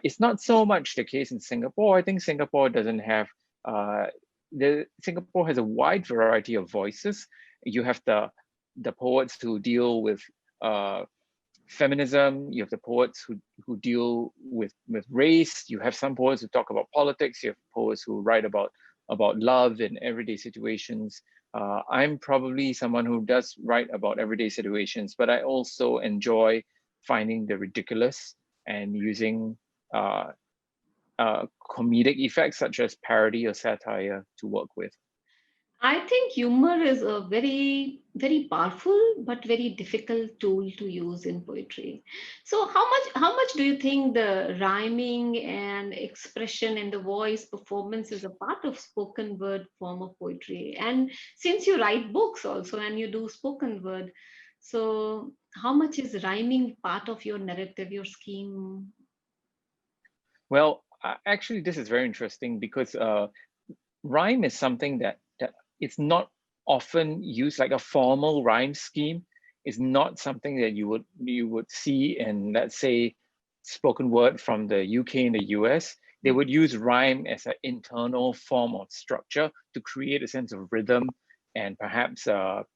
It's not so much the case in Singapore. I think Singapore doesn't have, Singapore has a wide variety of voices. You have the poets who deal with feminism, you have the poets who deal with race, you have some poets who talk about politics, you have poets who write about love in everyday situations. I'm probably someone who does write about everyday situations, but I also enjoy finding the ridiculous and using comedic effects such as parody or satire to work with. I think humor is a very, very powerful but very difficult tool to use in poetry. So how much do you think the rhyming and expression and the voice performance is a part of spoken word form of poetry? And since you write books also and you do spoken word, so how much is rhyming part of your narrative, your scheme? Well, actually, this is very interesting because rhyme is something that it's not often used. Like a formal rhyme scheme is not something that you would see in, let's say, spoken word from the UK and the US. They would use rhyme as an internal form of structure to create a sense of rhythm and perhaps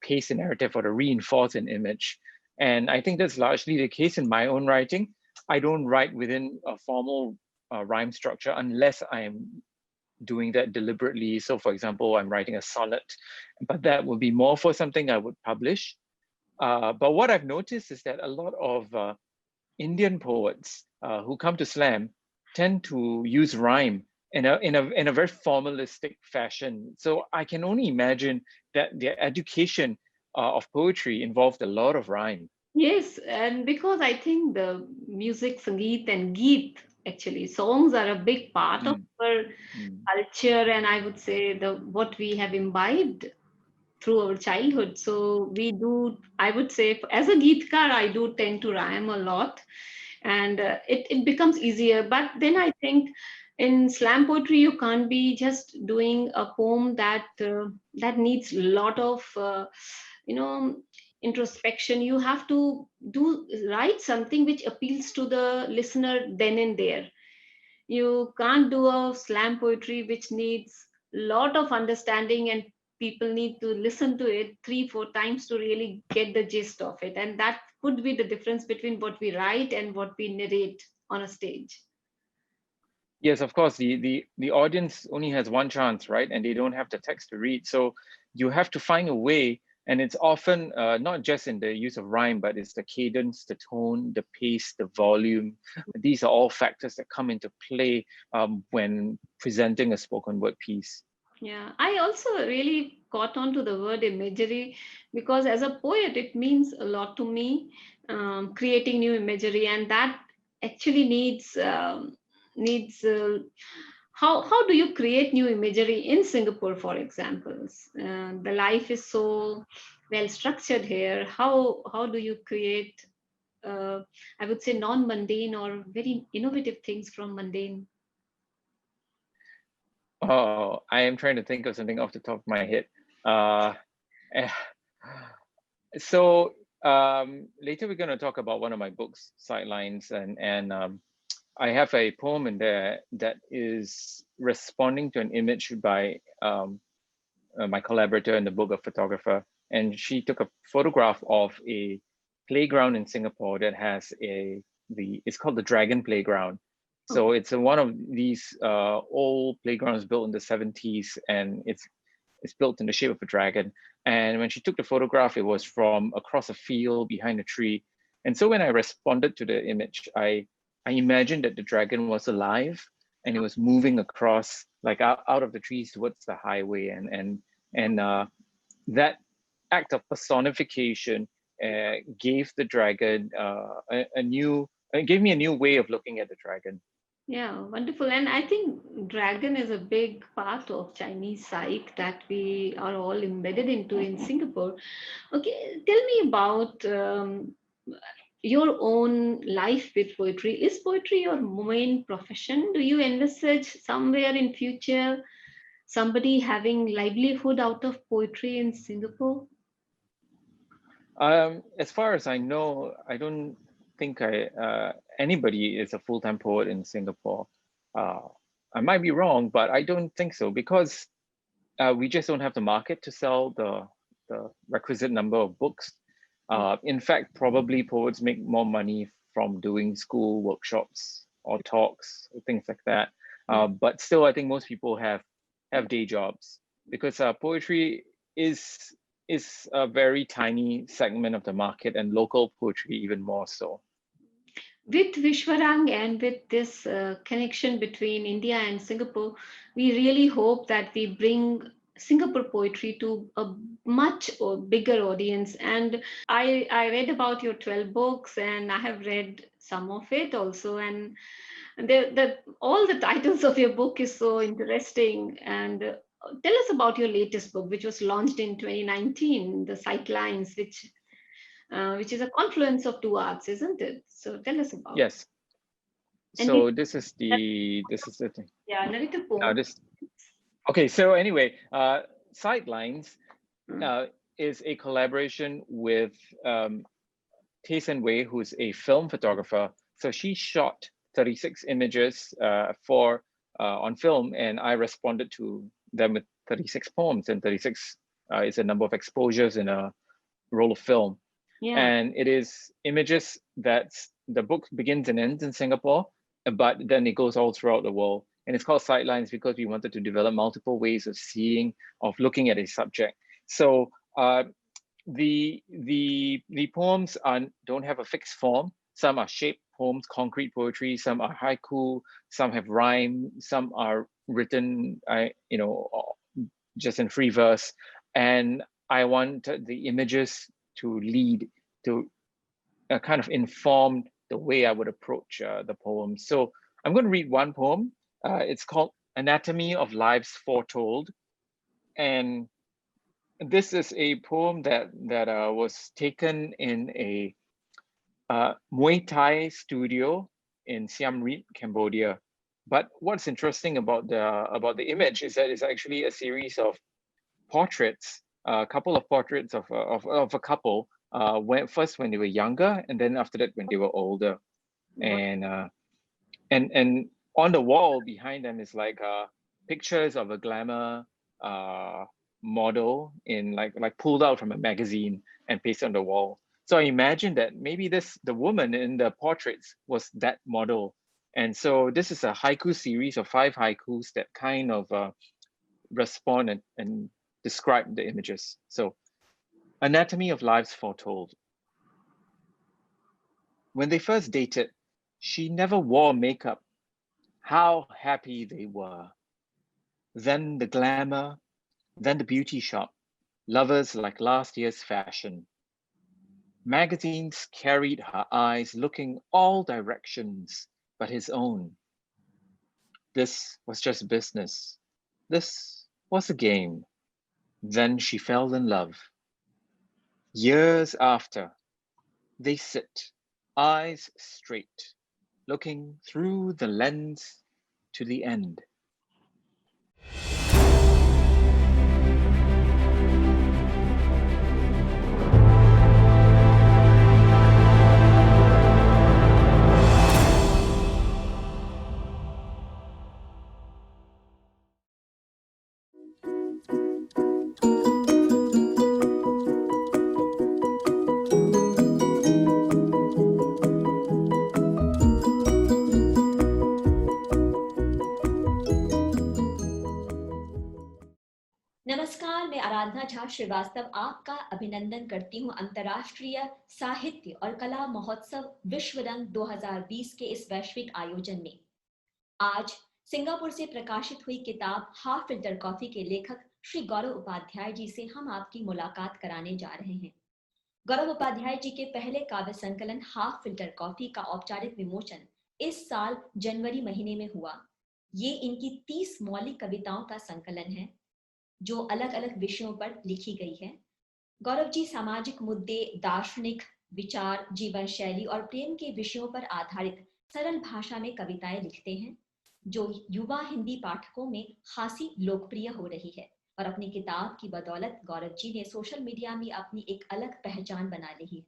pace a narrative or to reinforce an image. And I think that's largely the case in my own writing. I don't write within a formal rhyme structure unless I am doing that deliberately. So for example, I'm writing a sonnet, but that would be more for something I would publish. But what I've noticed is that a lot of Indian poets who come to Slam tend to use rhyme in a very formalistic fashion. So I can only imagine that their education of poetry involved a lot of rhyme. Yes, and because I think the music, Sangeet and Geet, actually, songs are a big part of our culture, and I would say what we have imbibed through our childhood. So we do, I would say, as a Geetkar, I do tend to rhyme a lot, and it becomes easier. But then I think in slam poetry, you can't be just doing a poem that needs a lot of, introspection. You have to write something which appeals to the listener then and there. You can't do a slam poetry which needs a lot of understanding, and people need to listen to it 3-4 times to really get the gist of it. And that could be the difference between what we write and what we narrate on a stage. Yes, of course, the audience only has one chance, right? And they don't have the text to read. So you have to find a way. And it's often not just in the use of rhyme, but it's the cadence, the tone, the pace, the volume. These are all factors that come into play when presenting a spoken word piece. Yeah, I also really caught on to the word imagery because as a poet, it means a lot to me, creating new imagery, and that actually needs how do you create new imagery in Singapore, for example? The life is so well structured here. How do you create, I would say, non-mundane or very innovative things from mundane? Oh, I am trying to think of something off the top of my head. So later we're going to talk about one of my books, Sidelines, and I have a poem in there that is responding to an image by my collaborator in the book, a photographer, and she took a photograph of a playground in Singapore that has it's called the Dragon Playground. So it's one of these old playgrounds built in the 70s, and it's built in the shape of a dragon. And when she took the photograph, it was from across a field behind a tree. And so when I responded to the image, I imagined that the dragon was alive and it was moving across, like out of the trees towards the highway. And that act of personification gave the dragon it gave me a new way of looking at the dragon. Yeah, wonderful. And I think dragon is a big part of Chinese psyche that we are all embedded into in Singapore. Okay, tell me about your own life with poetry. Is poetry your main profession? Do you envisage somewhere in future somebody having livelihood out of poetry in Singapore? As far as I know, I don't think anybody is a full-time poet in Singapore. I might be wrong, but I don't think so, because we just don't have the market to sell the requisite number of books. In fact, probably poets make more money from doing school workshops or talks, things like that. But still, I think most people have day jobs, because poetry is a very tiny segment of the market, and local poetry even more so. With Vishwarang and with this connection between India and Singapore, we really hope that we bring Singapore poetry to a much bigger audience. And I read about your 12 books, and I have read some of it also. And all the titles of your book is so interesting. And tell us about your latest book, which was launched in 2019, The Sightlines, which is a confluence of two arts, isn't it? So tell us about it. Yes. So this is the thing. Yeah, narrative poem. Okay, so anyway, Sidelines is a collaboration with Tay Sen Wei, who's a film photographer. So she shot 36 images on film, and I responded to them with 36 poems, and 36 is a number of exposures in a roll of film. Yeah. And it is images the book begins and ends in Singapore, but then it goes all throughout the world. And it's called Sightlines because we wanted to develop multiple ways of looking at a subject. So the poems don't have a fixed form. Some are shaped poems, concrete poetry. Some are haiku. Some have rhyme. Some are written, just in free verse. And I wanted the images to lead to kind of inform the way I would approach the poem. So I'm going to read one poem. It's called Anatomy of Lives Foretold. And this is a poem that was taken in a Muay Thai studio in Siem Reap, Cambodia. But what's interesting about the image is that it's actually a series of portraits, a couple of portraits of a couple, first when they were younger, and then after that when they were older. And on the wall behind them is like pictures of a glamour model in like pulled out from a magazine and pasted on the wall. So I imagine that maybe the woman in the portraits was that model. And so this is a haiku series of 5 haikus that kind of respond and describe the images. So, Anatomy of Lives Foretold. When they first dated, she never wore makeup. How happy they were. Then the glamour, then the beauty shop, lovers like last year's fashion. Magazines carried her eyes looking all directions but his own. This was just business. This was a game. Then she fell in love. Years after, they sit, eyes straight, looking through the lens to the end. आराधना झा श्रीवास्तव आपका अभिनंदन करती हूँ अंतर्राष्ट्रीय साहित्य और कला महोत्सव विश्व रंग 2020 के इस वैश्विक आयोजन में। आज सिंगापुर से प्रकाशित हुई किताब हाफ फिल्टर कॉफी के लेखक श्री गौरव उपाध्याय जी से हम आपकी मुलाकात कराने जा रहे हैं। गौरव उपाध्याय जी के पहले काव्य संकलन हाफ फिल्टर कॉफी का औपचारिक विमोचन इस साल जनवरी महीने में हुआ। ये इनकी 30 मौलिक कविताओं का संकलन है जो अलग अलग विषयों पर लिखी गई है। गौरव जी सामाजिक मुद्दे, दार्शनिक विचार, जीवन शैली और प्रेम के विषयों पर आधारित सरल भाषा में कविताएं लिखते हैं जो युवा हिंदी पाठकों में खासी लोकप्रिय हो रही है। और अपनी किताब की बदौलत गौरव जी ने सोशल मीडिया में अपनी एक अलग पहचान बना ली है।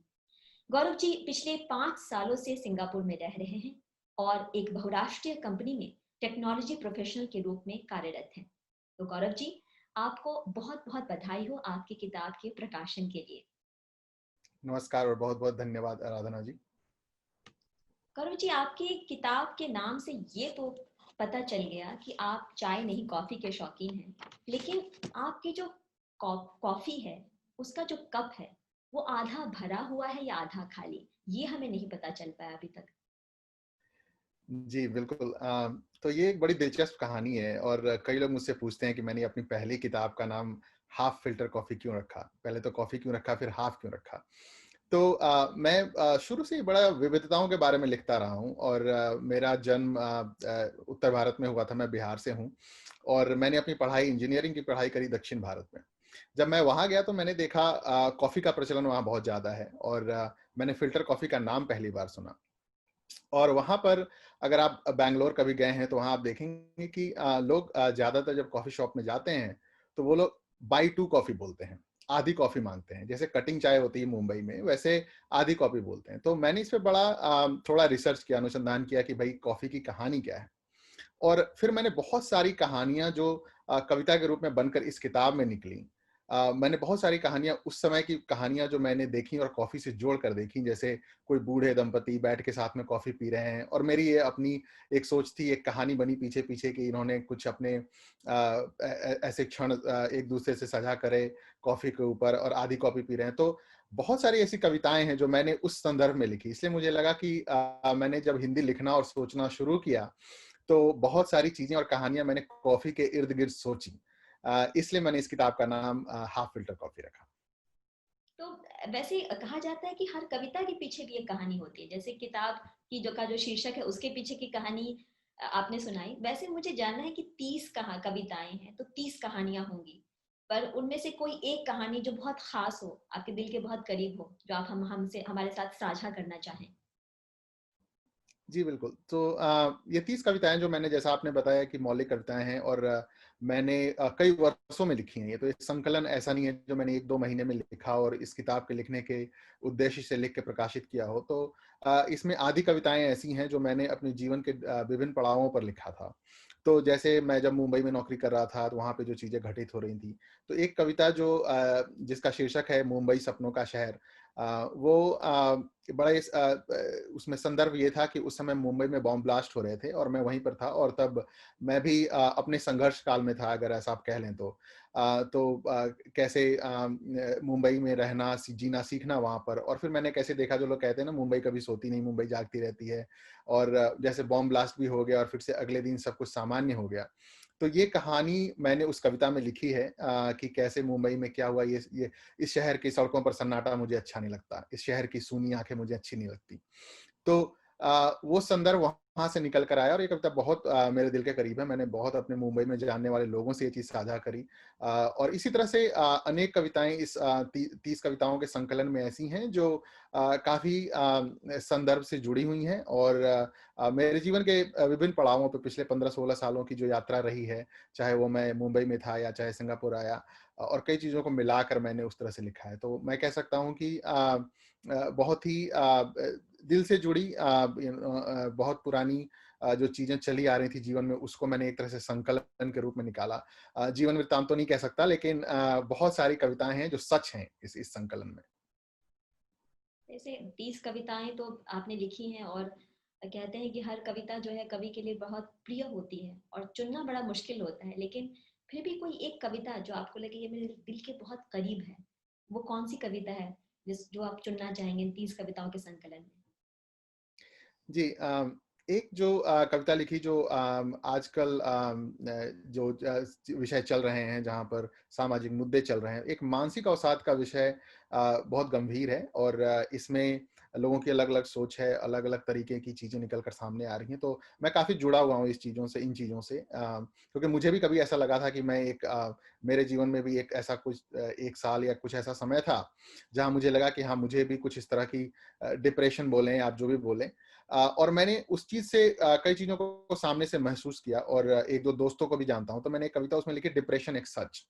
गौरव जी पिछले 5 सालों से सिंगापुर में रह रहे हैं और एक बहुराष्ट्रीय कंपनी में टेक्नोलॉजी प्रोफेशनल के रूप में कार्यरत हैं। तो गौरव जी, आपको बहुत बहुत बधाई हो आपकी किताब के प्रकाशन के लिए। नमस्कार और बहुत बहुत धन्यवाद आराधना जी। गौरव जी, आपकी किताब के नाम से ये तो पता चल गया कि आप चाय नहीं कॉफी के शौकीन हैं, लेकिन आपकी जो कॉफी है उसका जो कप है वो आधा भरा हुआ है या आधा खाली, ये हमें नहीं पता चल पाया अभी तक। जी बिल्कुल। तो ये एक बड़ी दिलचस्प कहानी है और कई लोग मुझसे पूछते हैं कि मैंने अपनी पहली किताब का नाम हाफ फिल्टर कॉफी क्यों रखा, पहले तो कॉफी क्यों रखा फिर हाफ क्यों रखा। तो मैं शुरू से ही बड़ा विविधताओं के बारे में लिखता रहा हूँ और मेरा जन्म उत्तर भारत में हुआ था, मैं बिहार से हूँ और मैंने अपनी पढ़ाई इंजीनियरिंग की पढ़ाई करी दक्षिण भारत में। जब मैं वहाँ गया तो मैंने देखा कॉफ़ी का प्रचलन वहाँ बहुत ज़्यादा है और मैंने फिल्टर कॉफ़ी का नाम पहली बार सुना। और वहाँ पर अगर आप बैंगलोर कभी गए हैं तो वहाँ आप देखेंगे कि लोग ज़्यादातर जब कॉफ़ी शॉप में जाते हैं तो वो लोग बाई 2 कॉफ़ी बोलते हैं, आधी कॉफ़ी मांगते हैं। जैसे कटिंग चाय होती है मुंबई में, वैसे आधी कॉफ़ी बोलते हैं। तो मैंने इस पे बड़ा थोड़ा रिसर्च किया, अनुसंधान किया कि भाई कॉफ़ी की कहानी क्या है। और फिर मैंने बहुत सारी कहानियाँ जो कविता के रूप में बनकर इस किताब में निकली, मैंने बहुत सारी कहानियाँ उस समय की कहानियाँ जो मैंने देखी और कॉफ़ी से जोड़ कर देखी, जैसे कोई बूढ़े दंपति बैठ के साथ में कॉफ़ी पी रहे हैं और मेरी ये अपनी एक सोच थी, एक कहानी बनी पीछे पीछे कि इन्होंने कुछ अपने ऐसे क्षण एक दूसरे से साझा करे कॉफ़ी के ऊपर और आधी कॉफ़ी पी रहे हैं। तो बहुत सारी ऐसी कविताएं हैं जो मैंने उस संदर्भ में लिखी। इसलिए मुझे लगा कि मैंने जब हिंदी लिखना और सोचना शुरू किया तो बहुत सारी चीजें और कहानियां मैंने कॉफी के इर्द गिर्द सोची। इसलिए मैंने इस किताब का नाम हाफ फिल्टर कॉफी रखा। तो वैसे कहा जाता है कि हर कविता के पीछे भी एक कहानी होती है, जैसे किताब की जो शीर्षक है उसके पीछे की कहानी आपने सुनाई। वैसे मुझे जानना है कि 30 कविताएं हैं तो 30 कहानियां होंगी, पर उनमें से कोई एक कहानी जो बहुत खास हो, आपके दिल के बहुत करीब हो, जो आप हमसे हमारे साथ साझा करना चाहें। जी बिल्कुल। तो ये 30 कविताएं जो मैंने, जैसा आपने बताया कि मौलिक कविताएं हैं और मैंने कई वर्षों में लिखी हैं। ये तो एक संकलन ऐसा नहीं है जो मैंने 1-2 महीने में लिखा और इस किताब के लिखने के उद्देश्य से लिख के प्रकाशित किया हो। तो इसमें आधी कविताएं ऐसी हैं जो मैंने अपने जीवन के विभिन्न पड़ावों पर लिखा था। तो जैसे मैं जब मुंबई में नौकरी कर रहा था तो वहाँ पे जो चीजें घटित हो रही थी, तो एक कविता जो जिसका शीर्षक है मुंबई सपनों का शहर, वो बड़ा उसमें संदर्भ ये था कि उस समय मुंबई में बॉम्ब ब्लास्ट हो रहे थे और मैं वहीं पर था और तब मैं भी अपने संघर्ष काल में था, अगर ऐसा आप कह लें तो। कैसे मुंबई में रहना, जीना सीखना वहाँ पर, और फिर मैंने कैसे देखा, जो लोग कहते हैं ना मुंबई कभी सोती नहीं, मुंबई जागती रहती है, और जैसे बॉम्ब ब्लास्ट भी हो गया और फिर से अगले दिन सब कुछ सामान्य हो गया। तो ये कहानी मैंने उस कविता में लिखी है कि कैसे मुंबई में क्या हुआ। ये इस शहर की सड़कों पर सन्नाटा मुझे अच्छा नहीं लगता, इस शहर की सूनी आंखें मुझे अच्छी नहीं लगती। तो वो संदर्भ वहां से निकल कर आया और ये कविता बहुत मेरे दिल के करीब है। मैंने बहुत अपने मुंबई में जानने वाले लोगों से ये चीज साझा करी और इसी तरह से अनेक कविताएं इस 30 कविताओं के संकलन में ऐसी हैं जो काफी संदर्भ से जुड़ी हुई हैं और मेरे जीवन के विभिन्न पड़ावों पर पिछले 15-16 सालों की जो यात्रा रही है, चाहे वो मैं मुंबई में था या चाहे सिंगापुर आया, और कई चीजों को मिलाकर मैंने उस तरह से लिखा है। तो मैं कह सकता हूँ कि बहुत ही दिल से जुड़ी बहुत पुरानी जो चीजें चली आ रही थी जीवन में, उसको मैंने एक तरह से संकलन के रूप में निकाला। जीवन वृत्तांत तो नहीं कह सकता, लेकिन बहुत सारी कविताएं हैं जो सच हैं इस संकलन में। जैसे 30 कविताएं तो आपने लिखी हैं और कहते हैं कि हर कविता जो है कवि के लिए बहुत प्रिय होती है और चुनना बड़ा मुश्किल होता है, लेकिन फिर भी कोई एक कविता जो आपको लगे ये मेरे दिल के बहुत करीब है, वो कौन सी कविता है जो आप चुनना चाहेंगे इन 30 कविताओं के संकलन में? जी, एक जो कविता लिखी जो आजकल जो विषय चल रहे हैं, जहाँ पर सामाजिक मुद्दे चल रहे हैं, एक मानसिक अवसाद का विषय बहुत गंभीर है और इसमें लोगों की अलग-अलग सोच है, अलग-अलग तरीके की चीज़ें निकल कर सामने आ रही हैं। तो मैं काफ़ी जुड़ा हुआ हूँ इस चीज़ों से, इन चीज़ों से, क्योंकि मुझे भी कभी ऐसा लगा था कि मैं मेरे जीवन में भी एक ऐसा कुछ 1 साल या कुछ ऐसा समय था, जहाँ मुझे लगा कि हाँ, मुझे भी कुछ इस तरह की डिप्रेशन बोलें, आप जो भी बोलें, और मैंने उस चीज़ से कई चीज़ों को सामने से महसूस किया और 1-2 दोस्तों को भी जानता हूँ। तो मैंने एक कविता उसमें लिखी, डिप्रेशन एक सच,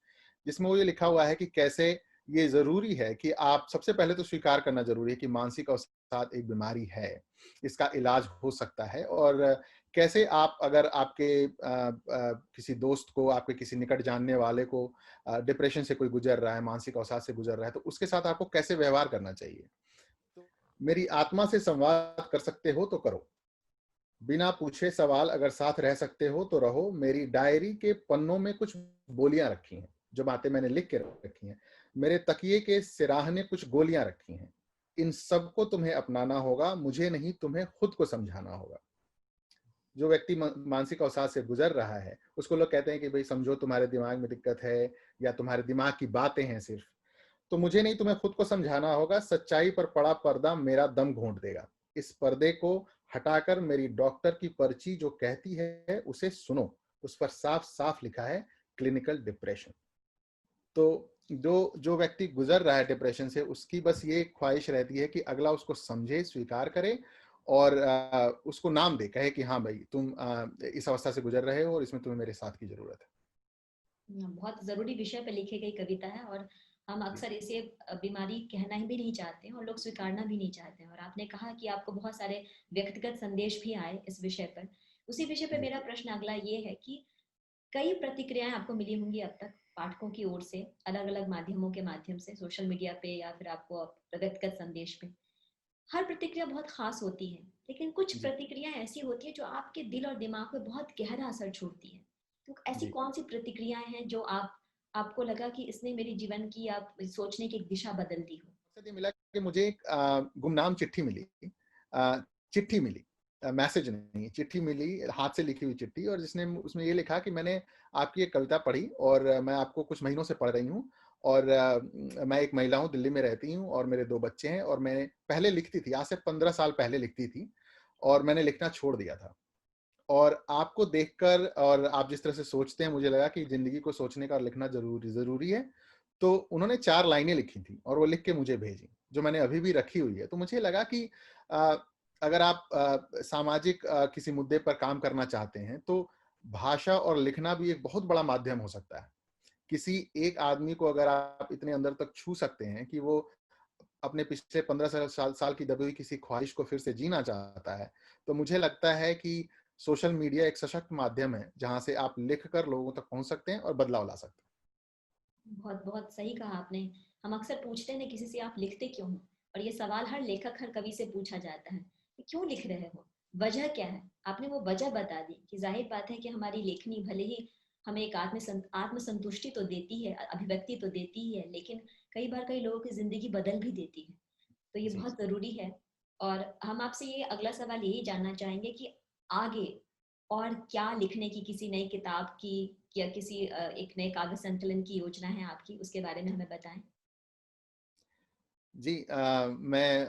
जिसमें वो ये लिखा हुआ है कि कैसे ये ज़रूरी है कि आप सबसे पहले तो स्वीकार करना ज़रूरी है कि मानसिक अवसाद एक बीमारी है, इसका इलाज हो सकता है और कैसे आप अगर आपके किसी दोस्त को, आपके किसी निकट जानने वाले को डिप्रेशन से कोई गुज़र रहा है, मानसिक अवसाद से गुज़र रहा है, तो उसके साथ आपको कैसे व्यवहार करना चाहिए। मेरी आत्मा से संवाद कर सकते हो तो करो, बिना पूछे सवाल अगर साथ रह सकते हो तो रहो, मेरी डायरी के पन्नों में कुछ बोलियां रखी हैं, जो बातें मैंने लिख के रखी हैं, मेरे तकिए के सिराहने कुछ गोलियां रखी हैं, इन सबको तुम्हें अपनाना होगा, मुझे नहीं तुम्हें खुद को समझाना होगा। जो व्यक्ति मानसिक अवसाद से गुजर रहा है, उसको लोग कहते हैं कि भाई समझो तुम्हारे दिमाग में दिक्कत है या तुम्हारे दिमाग की बातें हैं सिर्फ, तो मुझे नहीं तुम्हें खुद को समझाना होगा, सच्चाई पर पड़ा पर्दा मेरा दम घोंट देगा, इस पर्दे को हटाकर मेरी डॉक्टर की पर्ची जो कहती है उसे सुनो, उस पर साफ साफ लिखा है क्लिनिकल डिप्रेशन। तो जो व्यक्ति गुजर रहा है डिप्रेशन से, उसकी बस ये ख्वाहिश रहती है कि अगला उसको समझे, स्वीकार करे और उसको नाम दे, कहे कि हाँ भाई तुम इस अवस्था से गुजर रहे हो और इसमें तुम्हें मेरे साथ की जरूरत है। बहुत जरूरी विषय पर लिखी गई कविता है और हम अक्सर इसे बीमारी कहना ही भी नहीं चाहते हैं और लोग स्वीकारना भी नहीं चाहते हैं। और आपने कहा कि आपको बहुत सारे व्यक्तिगत संदेश भी आए इस विषय पर। उसी विषय पर मेरा प्रश्न अगला ये है कि कई प्रतिक्रियाएं आपको मिली होंगी अब तक पाठकों की ओर से, अलग अलग माध्यमों के माध्यम से, सोशल मीडिया पे या फिर आपको व्यक्तिगत संदेश पे। हर प्रतिक्रिया बहुत खास होती है, लेकिन कुछ प्रतिक्रियाएं ऐसी होती है जो आपके दिल और दिमाग पे बहुत गहरा असर छोड़ती है। तो ऐसी कौन सी प्रतिक्रियाएं हैं जो आपको लगा कि इसने मेरे जीवन की आप सोचने की एक दिशा बदल दी हो? ये मिला कि मुझे एक गुमनाम चिट्ठी मिली, मैसेज नहीं, चिट्ठी मिली, हाथ से लिखी हुई चिट्ठी, और उसमें ये लिखा कि मैंने आपकी एक कविता पढ़ी और मैं आपको कुछ महीनों से पढ़ रही हूँ और मैं एक महिला हूँ, दिल्ली में रहती हूँ और मेरे 2 बच्चे हैं और मैं पहले लिखती थी, आज से 15 साल पहले लिखती थी और मैंने लिखना छोड़ दिया था। और आपको देखकर और आप जिस तरह से सोचते हैं, मुझे लगा कि जिंदगी को सोचने का और लिखना जरूरी है। तो उन्होंने 4 लाइनें लिखी थी और वो लिख के मुझे भेजी, जो मैंने अभी भी रखी हुई है। तो मुझे लगा कि अगर आप सामाजिक किसी मुद्दे पर काम करना चाहते हैं तो भाषा और लिखना भी एक बहुत बड़ा माध्यम हो सकता है। किसी एक आदमी को अगर आप इतने अंदर तक छू सकते हैं कि वो अपने पिछले 15 साल की दबी हुई किसी ख्वाहिश को फिर से जीना चाहता है, तो मुझे लगता है कि सोशल मीडिया एक सशक्त माध्यम है जहां से आप लिखकर लोगों तक पहुंच सकते हैं और बदलाव ला सकते हैं। बहुत बहुत सही कहा आपने। हम अक्सर पूछते हैं किसी से आप लिखते क्यों हो, और ये सवाल हर लेखक, हर कवि से पूछा जाता है कि क्यों लिख रहे हो, वजह क्या है। आपने वो वजह बता दी कि जाहिर बात है कि हमारी लेखनी भले ही हमें एक आत्मसंतुष्टि तो देती है, अभिव्यक्ति तो देती ही है, लेकिन कई बार कई लोगों की जिंदगी बदल भी देती है। तो ये बहुत जरूरी है। और हम आपसे ये अगला सवाल यही जानना चाहेंगे कि आगे और क्या लिखने की, किसी नई किताब की या किसी एक नए काव्य संकलन की योजना है आपकी, उसके बारे में हमें बताएं। जी, मैं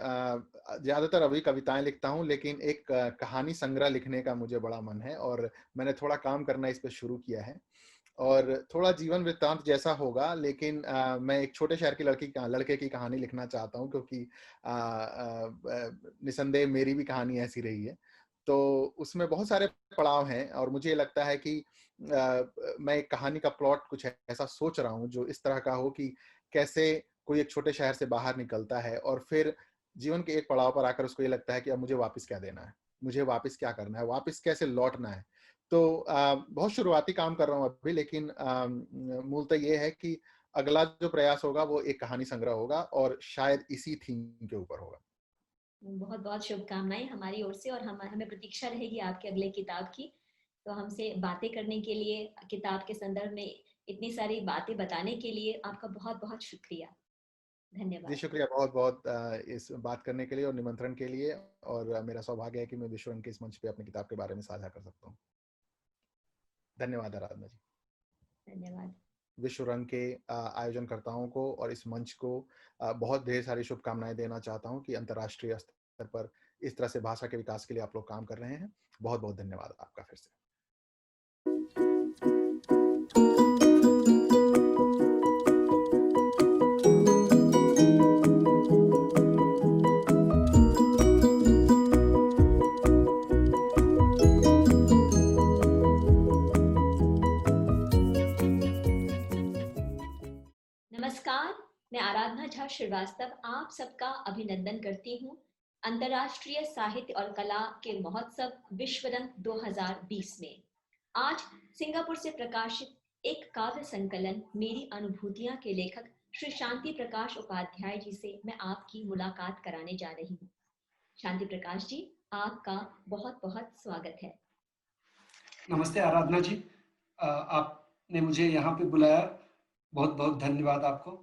ज्यादातर अभी कविताएं लिखता हूं, लेकिन एक कहानी संग्रह लिखने का मुझे बड़ा मन है और मैंने थोड़ा काम करना इस पे शुरू किया है और थोड़ा जीवन वृत्तांत जैसा होगा, लेकिन मैं एक छोटे शहर की लड़के की कहानी लिखना चाहता हूं, क्योंकि निसंदेह मेरी भी कहानी ऐसी रही है। तो उसमें बहुत सारे पड़ाव हैं और मुझे लगता है कि मैं एक कहानी का प्लॉट कुछ ऐसा सोच रहा हूं जो इस तरह का हो कि कैसे कोई एक छोटे शहर से बाहर निकलता है और फिर जीवन के एक पड़ाव पर आकर उसको ये लगता है कि अब मुझे वापस क्या देना है, मुझे वापस क्या करना है, वापस कैसे लौटना है। तो बहुत शुरुआती काम कर रहा हूँ अभी, लेकिन मूलतः ये है कि अगला जो प्रयास होगा वो एक कहानी संग्रह होगा और शायद इसी थीम के ऊपर होगा। बहुत बहुत शुभकामनाएं हमारी ओर से, और हमें प्रतीक्षा रहेगी आपके अगले किताब की। तो हमसे बातें करने के लिए, किताब के संदर्भ में इतनी सारी बातें बताने के लिए आपका बहुत बहुत शुक्रिया। जी धन्यवाद। शुक्रिया बहुत बहुत इस बात करने के लिए और निमंत्रण के लिए, और मेरा सौभाग्य है कि मैं विश्व रंग के इस मंच पे अपनी किताब के बारे में साझा कर सकता हूँ। धन्यवाद आराधना जी। धन्यवाद। विश्व रंग के आयोजनकर्ताओं को और इस मंच को बहुत ढेर सारी शुभकामनाएं देना चाहता हूं कि अंतर्राष्ट्रीय स्तर पर इस तरह से भाषा के विकास के लिए आप लोग काम कर रहे हैं। बहुत बहुत धन्यवाद आपका फिर से। नमस्कार, मैं आराधना झा श्रीवास्तव आप सबका अभिनंदन करती हूँ अंतर्राष्ट्रीय साहित्य और कला के महोत्सव विश्व रंग 2020 में। आज सिंगापुर से प्रकाशित एक काव्य संकलन मेरी अनुभूतियां के लेखक श्री शांति प्रकाश उपाध्याय जी से मैं आपकी मुलाकात कराने जा रही हूँ। शांति प्रकाश जी, आपका बहुत बहुत स्वागत है। नमस्ते आराधना जी, आपने मुझे यहाँ पे बुलाया, बहुत बहुत धन्यवाद आपको।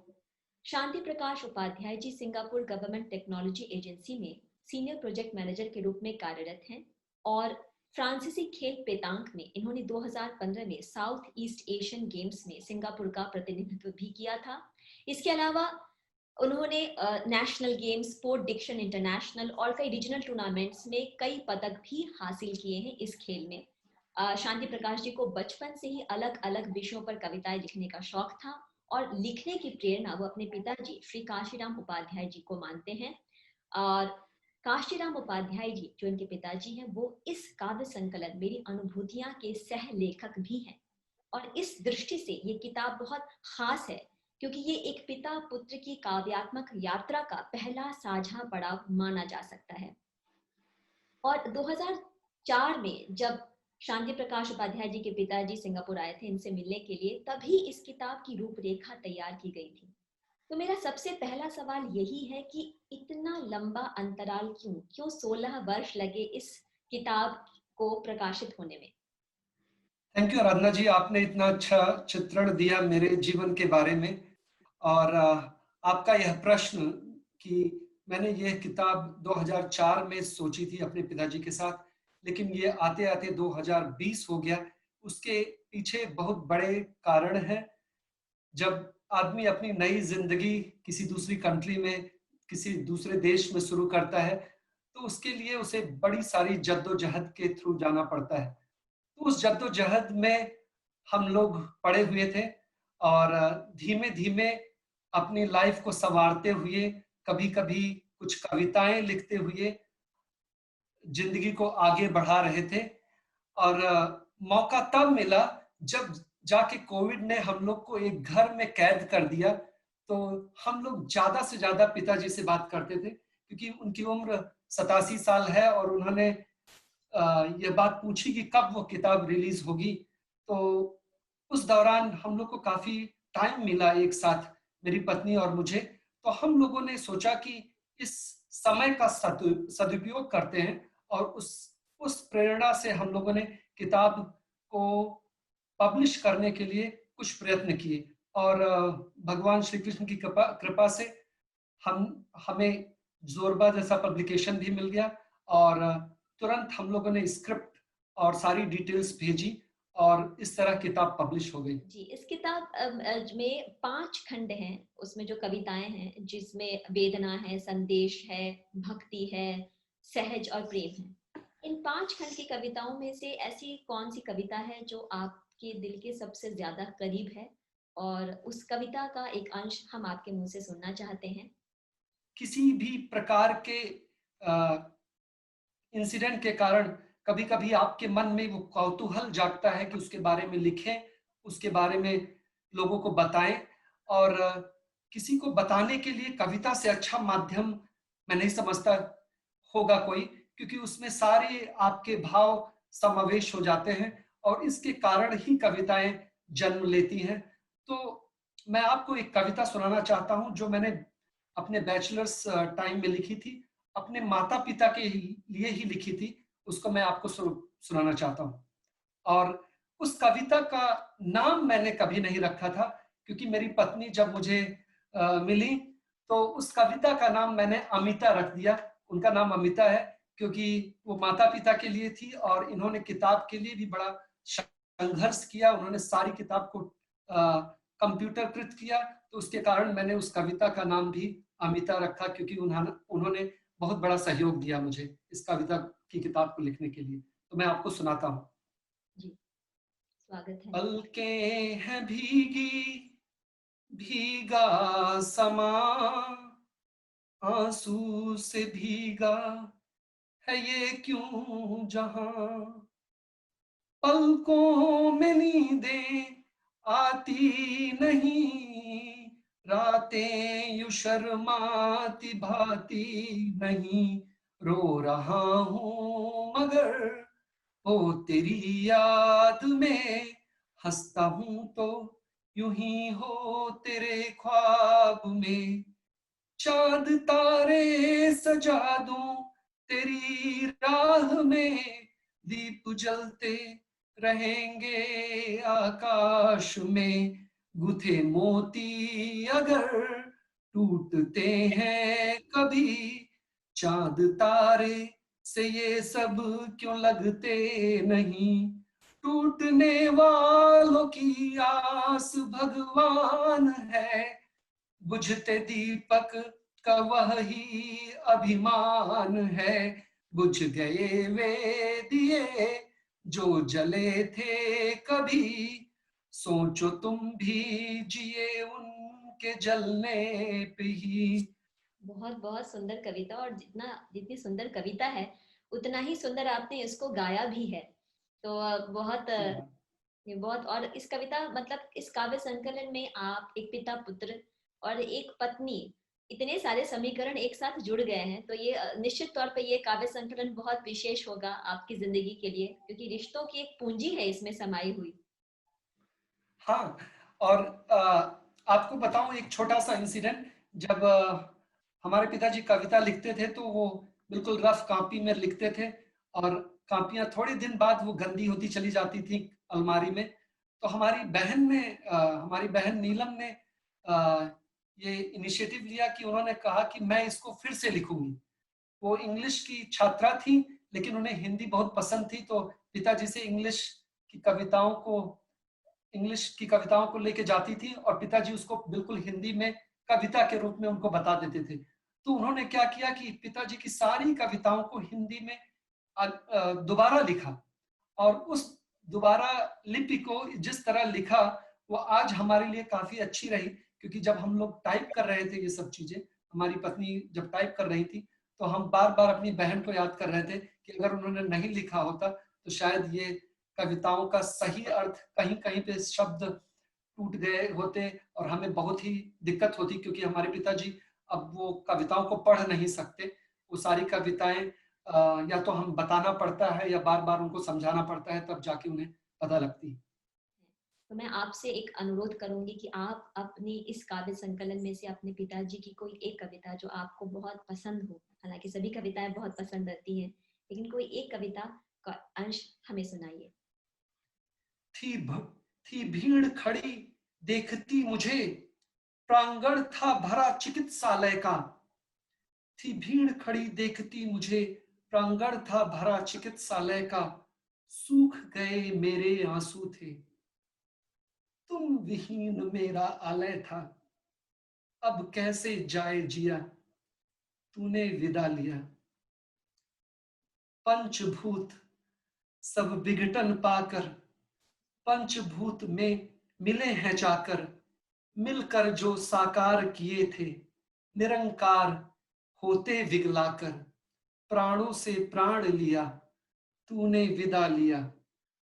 Shanti Prakash Upadhyay ji Singapore government technology agency में सीनियर प्रोजेक्ट मैनेजर के रूप में कार्यरत हैं और फ्रांसीसी खेल पेतांक में इन्होंने 2015 में साउथ ईस्ट एशियन गेम्स में सिंगापुर का प्रतिनिधित्व भी किया था। इसके अलावा उन्होंने नेशनल गेम्स, स्पोर्ट डिक्शन इंटरनेशनल और कई रीजनल टूर्नामेंट्स में कई पदक भी हासिल किए हैं इस खेल में। शांति प्रकाश जी को बचपन से ही अलग अलग विषयों पर कविताएं लिखने का शौक था और लिखने की प्रेरणा वो अपने पिताजी श्री काशीराम उपाध्याय जी को मानते हैं। और काशीराम उपाध्याय जी जो इनके पिताजी हैं वो इस काव्य संकलन मेरी अनुभूतियां के सह लेखक भी हैं और इस दृष्टि से ये किताब बहुत खास है क्योंकि ये एक पिता पुत्र की काव्यात्मक यात्रा का पहला साझा पड़ाव माना जा सकता है। और 2004 में जब शांति प्रकाश उपाध्याय जी के पिताजी सिंगापुर आए थे इनसे मिलने के लिए, तभी इस किताब की रूपरेखा तैयार की गई थी। तो मेरा सबसे पहला सवाल यही है कि इतना लंबा अंतराल क्यों 16 वर्ष लगे इस किताब को प्रकाशित होने में? थैंक यू आराधना जी, आपने इतना अच्छा चित्रण दिया मेरे जीवन के बारे में। और आपका यह प्रश्न कि मैंने यह किताब 2004 में सोची थी अपने पिताजी के साथ, लेकिन ये आते आते 2020 हो गया। उसके पीछे बहुत बड़े कारण हैं। जब आदमी अपनी नई जिंदगी किसी दूसरी कंट्री में, किसी दूसरे देश में शुरू करता है तो उसके लिए उसे बड़ी सारी जद्दोजहद के थ्रू जाना पड़ता है। तो उस जद्दोजहद में हम लोग पड़े हुए थे और धीमे धीमे अपनी लाइफ को संवारते हुए, कभी कभी कुछ कविताएं लिखते हुए जिंदगी को आगे बढ़ा रहे थे। और मौका तब मिला जब जाके कोविड ने हम लोग को एक घर में कैद कर दिया। तो हम लोग ज्यादा से ज्यादा पिताजी से बात करते थे क्योंकि उनकी उम्र 87 साल है और उन्होंने ये बात पूछी कि कब वो किताब रिलीज होगी। तो उस दौरान हम लोग को काफी टाइम मिला एक साथ, मेरी पत्नी और मुझे। तो हम लोगों ने सोचा कि इस समय का सदुपयोग करते हैं और उस प्रेरणा से हम लोगों ने किताब को पब्लिश करने के लिए कुछ प्रयत्न किए और भगवान श्री कृष्ण की कृपा से हमें जोरबा जैसा पब्लिकेशन भी मिल गया और तुरंत हम लोगों ने स्क्रिप्ट और सारी डिटेल्स भेजी और इस तरह किताब पब्लिश हो गई। जी, इस किताब में 5 खंड हैं, उसमें जो कविताएं हैं जिसमें वेदना है, संदेश है, भक्ति है, सहज और प्रेम है। इन 5 खंड की कविताओं में से ऐसी कौन सी कविता है जो आपके दिल के सबसे ज्यादा करीब है और उस कविता का एक अंश हम आपके मुंह से सुनना चाहते हैं? किसी भी प्रकार के इंसिडेंट के कारण कभी कभी आपके मन में वो कौतूहल जागता है कि उसके बारे में लिखें, उसके बारे में लोगों को बताएं। और किसी को बताने के लिए कविता से अच्छा माध्यम मैं नहीं समझता होगा कोई, क्योंकि उसमें सारे आपके भाव समावेश हो जाते हैं और इसके कारण ही कविताएं जन्म लेती हैं। तो मैं आपको एक कविता सुनाना चाहता हूं जो मैंने अपने बैचलर्स टाइम में लिखी थी, अपने माता पिता के लिए ही लिखी थी। उसको मैं आपको सुनाना चाहता हूँ। और उस कविता का नाम मैंने कभी नहीं रखा था, क्योंकि मेरी पत्नी जब मुझे मिली तो उस कविता का नाम मैंने अमिता रख दिया। उनका नाम अमिता है क्योंकि वो माता पिता के लिए थी और इन्होंने किताब के लिए भी बड़ा संघर्ष किया। उन्होंने सारी किताब को कंप्यूटरकृत किया, तो उसके कारण मैंने उस कविता का नाम भी अमिता रखा, क्योंकि उन्होंने बहुत बड़ा सहयोग दिया मुझे इस कविता की किताब को लिखने के लिए। तो मैं आपको सुनाता हूँ। स्वागत है। पलकें हैं भीगी, भीगा समा, आंसू से भीगा है ये क्यों जहां, पलकों में नींदें आती नहीं, रातें यूं शर्माती भाती नहीं, रो रहा हूं मगर ओ तेरी याद में, हंसता हूं तो यूं ही हो तेरे ख्वाब में, चांद तारे सजा दूं तेरी राह में, दीप जलते रहेंगे आकाश में, गुथे मोती अगर टूटते हैं कभी, चांद तारे से ये सब क्यों लगते नहीं, टूटने वालों की आस भगवान है, बुझते दीपक का वही अभिमान है, बुझ गए वे दिए जो जले थे कभी, सोचो तुम भी जिए उनके जलने पे ही। बहुत बहुत सुंदर कविता, और जितनी सुंदर कविता है उतना ही सुंदर आपने इसको गाया भी है। तो बहुत और इस कविता मतलब इस काव्य संकलन में आप एक पिता पुत्र और एक पत्नी, इतने सारे समीकरण एक साथ जुड़ गए हैं। तो ये निश्चित तौर पे ये काव्य संकलन बहुत विशेष होगा आपकी जिंदगी के लिए, क्योंकि रिश्तों की एक पूंजी है इसमें समाई हुई। हाँ, और आपको बताऊं एक छोटा सा इंसिडेंट। जब हमारे पिताजी कविता लिखते थे तो वो बिल्कुल रफ कॉपी में लिखते थे, और कॉपियां थोड़े दिन बाद वो गंदी होती चली जाती थी अलमारी में। तो हमारी बहन नीलम ने ये इनिशिएटिव लिया कि उन्होंने कहा कि मैं इसको फिर से लिखूंगी। वो इंग्लिश की छात्रा थी, लेकिन उन्हें हिंदी बहुत पसंद थी, तो पिताजी से इंग्लिश की कविताओं को लेके जाती थी और पिताजी उसको बिल्कुल हिंदी में कविता के रूप में उनको बता देते थे। तो उन्होंने क्या किया कि पिताजी की सारी कविताओं को हिंदी में दोबारा लिखा, और उस दोबारा लिपि को जिस तरह लिखा वो आज हमारे लिए काफी अच्छी रही, क्योंकि जब हम लोग टाइप कर रहे थे ये सब चीजें, हमारी पत्नी जब टाइप कर रही थी तो हम बार बार अपनी बहन को याद कर रहे थे कि अगर उन्होंने नहीं लिखा होता तो शायद ये कविताओं का सही अर्थ कहीं कहीं पे शब्द टूट गए होते और हमें बहुत ही दिक्कत होती, क्योंकि हमारे पिताजी अब वो कविताओं को पढ़ नहीं सकते। वो सारी कविताएं या तो हम बताना पड़ता है या बार बार उनको समझाना पड़ता है, तब जाके उन्हें पता लगती है। तो मैं आपसे एक अनुरोध करूंगी कि आप अपनी इस काव्य संकलन में से अपने पिताजी की कोई एक कविता जो आपको बहुत पसंद हो, हालांकि सभी कविताएं बहुत पसंद आती हैं, लेकिन कोई एक कविता का अंश हमें सुनाइए। थी भीड़ खड़ी देखती मुझे, प्रांगण था भरा चिकित्सालय का, थी भीड़ खड़ी देखती मुझे, प्रांगण था भरा चिकित्सालय का, सूख गए मेरे आंसू थे, तुम विहीन मेरा आलय था, अब कैसे जाए जिया, तूने विदा लिया। पंचभूत सब विघटन पाकर, पंचभूत में मिले हैं जाकर, मिलकर जो साकार किए थे, निरंकार होते विगलाकर, प्राणों से प्राण लिया, तूने विदा लिया।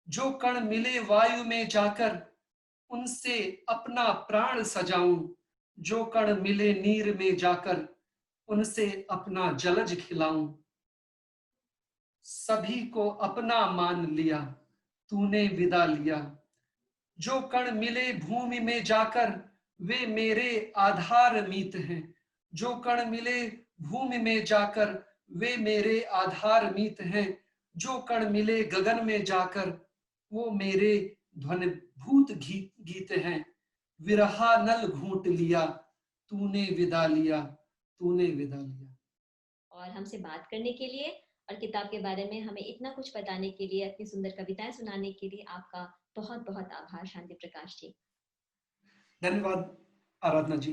जो कण मिले वायु में जाकर, उनसे अपना प्राण सजाऊं, जो कण मिले नीर में जाकर, उनसे अपना जलज खिलाऊं। सभी को अपना मान लिया, तूने विदा लिया। जो कण मिले भूमि में जाकर, वे मेरे आधार मीत हैं, जो कण मिले भूमि में जाकर, वे मेरे आधार मीत हैं, जो कण मिले गगन में जाकर, वो मेरे ध्वनिभूत गीत हैं। विरहा नल घूंट लिया, तूने विदा लिया, तूने विदा लिया। और हमसे बात करने के लिए और किताब के बारे में हमें इतना कुछ बताने के लिए, अपनी सुंदर कविताएं सुनाने के लिए आपका बहुत बहुत आभार शांति प्रकाश जी। धन्यवाद आराधना जी।